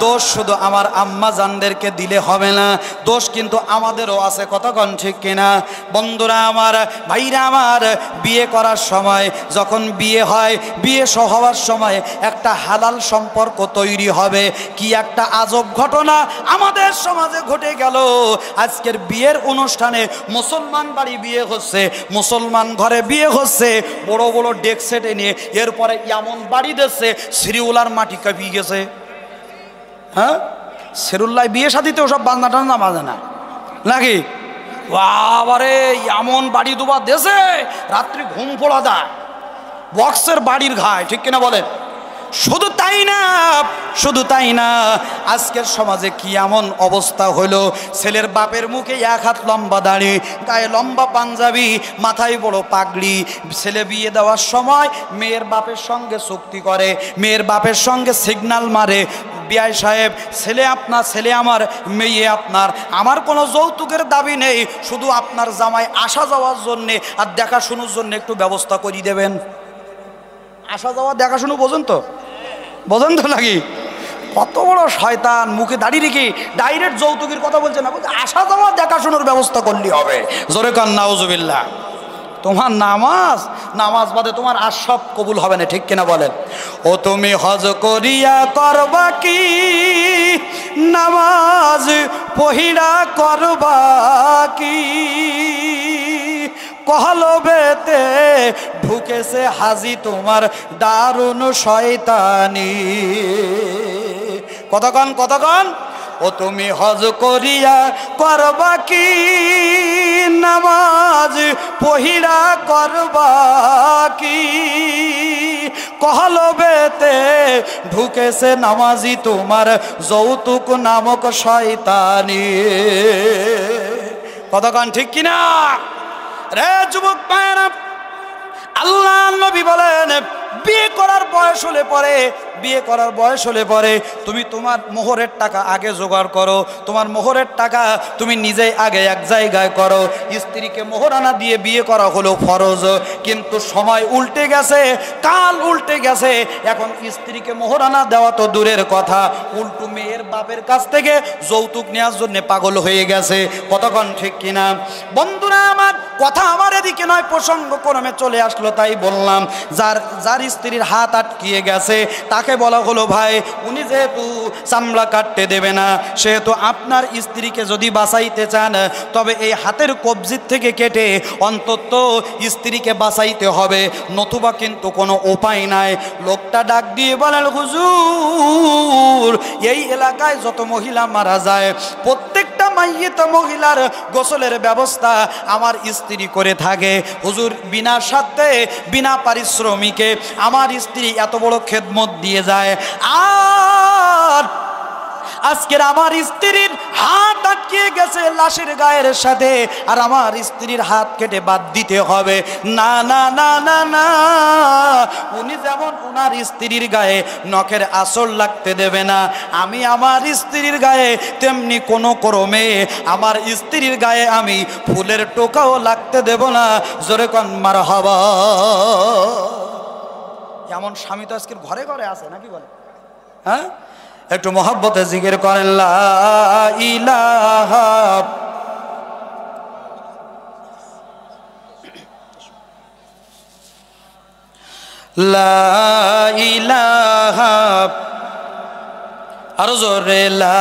দোষ শুধু আমার আম্মা জানদেরকে দিলে হবে না, দোষ কিন্তু আমাদেরও আছে, কতক্ষণ ঠিক কিনা? বন্ধুরা আমার, ভাইরা আমার, বিয়ে করার সময় যখন বিয়ে হয়, বিয়ে হওয়ার সময় একটা হালাল সম্পর্ক তৈরি হবে। কি একটা আজব ঘটনা আমাদের সমাজে ঘটে গেল। আজকের বিয়ের অনুষ্ঠানে মুসলমান বাড়ি বিয়ে হচ্ছে, মুসলমান ঘরে বিয়ে হচ্ছে, বড় বড় ডেক সেটে নিয়ে, এরপরে এমন বাড়ি দিচ্ছে সিরিউলার মাটি কাঁপিয়ে গেছে। হ্যাঁ, সেরুল্লাহ বিয়ে শাদিতেও সব বাজনা টাজনা বাজে না নাকি? বাবারে এমন বাড়ি দুবার দেশে রাত্রি ঘুম পড়া দেয়, বক্সের বাড়ির ঘায়, ঠিক কিনা বলেন? শুধু তাই না, শুধু তাই না, আজকের সমাজে কি এমন অবস্থা হলো, ছেলের বাপের মুখে 1 হাত লম্বা দাড়ি, গায়ে লম্বা পাঞ্জাবি, মাথায় বড় পাগড়ি, ছেলে বিয়ে দেওয়ার সময় মেয়ের বাপের সঙ্গে চুক্তি করে, মেয়ের বাপের সঙ্গে সিগন্যাল মারে, বিআই সাহেব ছেলে আপনার, ছেলে আমার, মেয়ে আপনার, আমার কোনো যৌতুকের দাবি নেই, শুধু আপনার জামাই আসা যাওয়ার জন্যে আর দেখাশুনোর জন্য একটু ব্যবস্থা করে দেবেন। আসা যাওয়া দেখাশুনো বোঝেন তো, বোঝেন তো নাকি? কত বড় শয়তান, মুখে দাঁড়িয়ে রেখে ডাইরেক্ট যৌতুকের কথা বলছে না, বলছে আসা যাওয়া দেখাশুনোর ব্যবস্থা করলেই হবে। জোরে কান নাউজুবিল্লাহ। তোমার নামাজ, নামাজ বাদে তোমার আর সব কবুল হবে না, ঠিক কিনা বলেন? ও তুমি হজ করিয়া করবা কি, নামাজ পহিরা করবা কি, কলবেতে ঢুকেছে হাজি তোমার দারুণ শয়তানি। কতক্ষণ ও তুমি হজ করিয়া করবা কি, নামাজ পহিরা করবা কি, কলবেতে ঢুকেছে নামাজি তোমার যৌতুক নামক শয়তানি। কতক্ষণ ঠিক কিনা রে যুবক ভাইরা? আল্লাহ নবী বলেন বিয়ে করার বয়স হলে পরে তুমি তোমার মোহরের টাকা আগে জোগাড় করো, তোমার মোহরের টাকা তুমি নিজেই আগে এক জায়গায় করো। স্ত্রীকে মোহরানা দিয়ে বিয়ে করা হলো ফরজ, কিন্তু সময় উল্টে গেছে, কাল উল্টে গেছে। এখন স্ত্রীকে মোহরানা দেওয়া তো দূরের কথা, উল্টো মেয়ের বাপের কাছ থেকে যৌতুক নেওয়ার জন্য পাগল হয়ে গেছে। কতক্ষণ ঠিক কিনা বন্ধুরা আমার? কথা আমার এদিকে নয়, প্রসঙ্গ ক্রমে চলে আসলো তাই বললাম। যার স্ত্রীর হাত আটকিয়ে গেছে তাকে বলা হলো ভাই উনি যেহেতু চামড়া কাটতে দেবে না, সেহেতু আপনার স্ত্রীকে যদি বাঁচাইতে চান তবে এই হাতের কবজির থেকে কেটে অন্তত স্ত্রীকে বাঁচাইতে হবে, নতুবা কিন্তু কোনো উপায় নাই। লোকটা ডাক দিয়ে বলেন হুজুর এই এলাকায় যত মহিলা মারা যায় প্রত্যেকটা মাইয়িত মহিলার গোসলের ব্যবস্থা আমার স্ত্রী করে থাকে। হুজুর বিনা স্বার্থে বিনা পারিশ্রমিকে আমার স্ত্রী এত বড় খেদমত দিয়ে যায়, আর আজকের আমার স্ত্রীর হাত আটকিয়ে গেছে লাশের গায়ের সাথে, আর আমার স্ত্রীর হাত কেটে বাদ দিতে হবে। না না না না না, উনি যেমন ওনার স্ত্রীর গায়ে নখের আসর লাগতে দেবে না, আমি আমার স্ত্রীর গায়ে তেমনি কোনো ক্রমে আমার স্ত্রীর গায়ে আমি ফুলের টোকাও লাগতে দেব না। জোরে কোন মারহাবা। এমন স্বামী তো আজকের ঘরে ঘরে আছে নাকি বলে? হ্যাঁ, একটু মহব্বতে জিকির করেন লা ইলাহা লা ইলাহা, আরো জোরে লা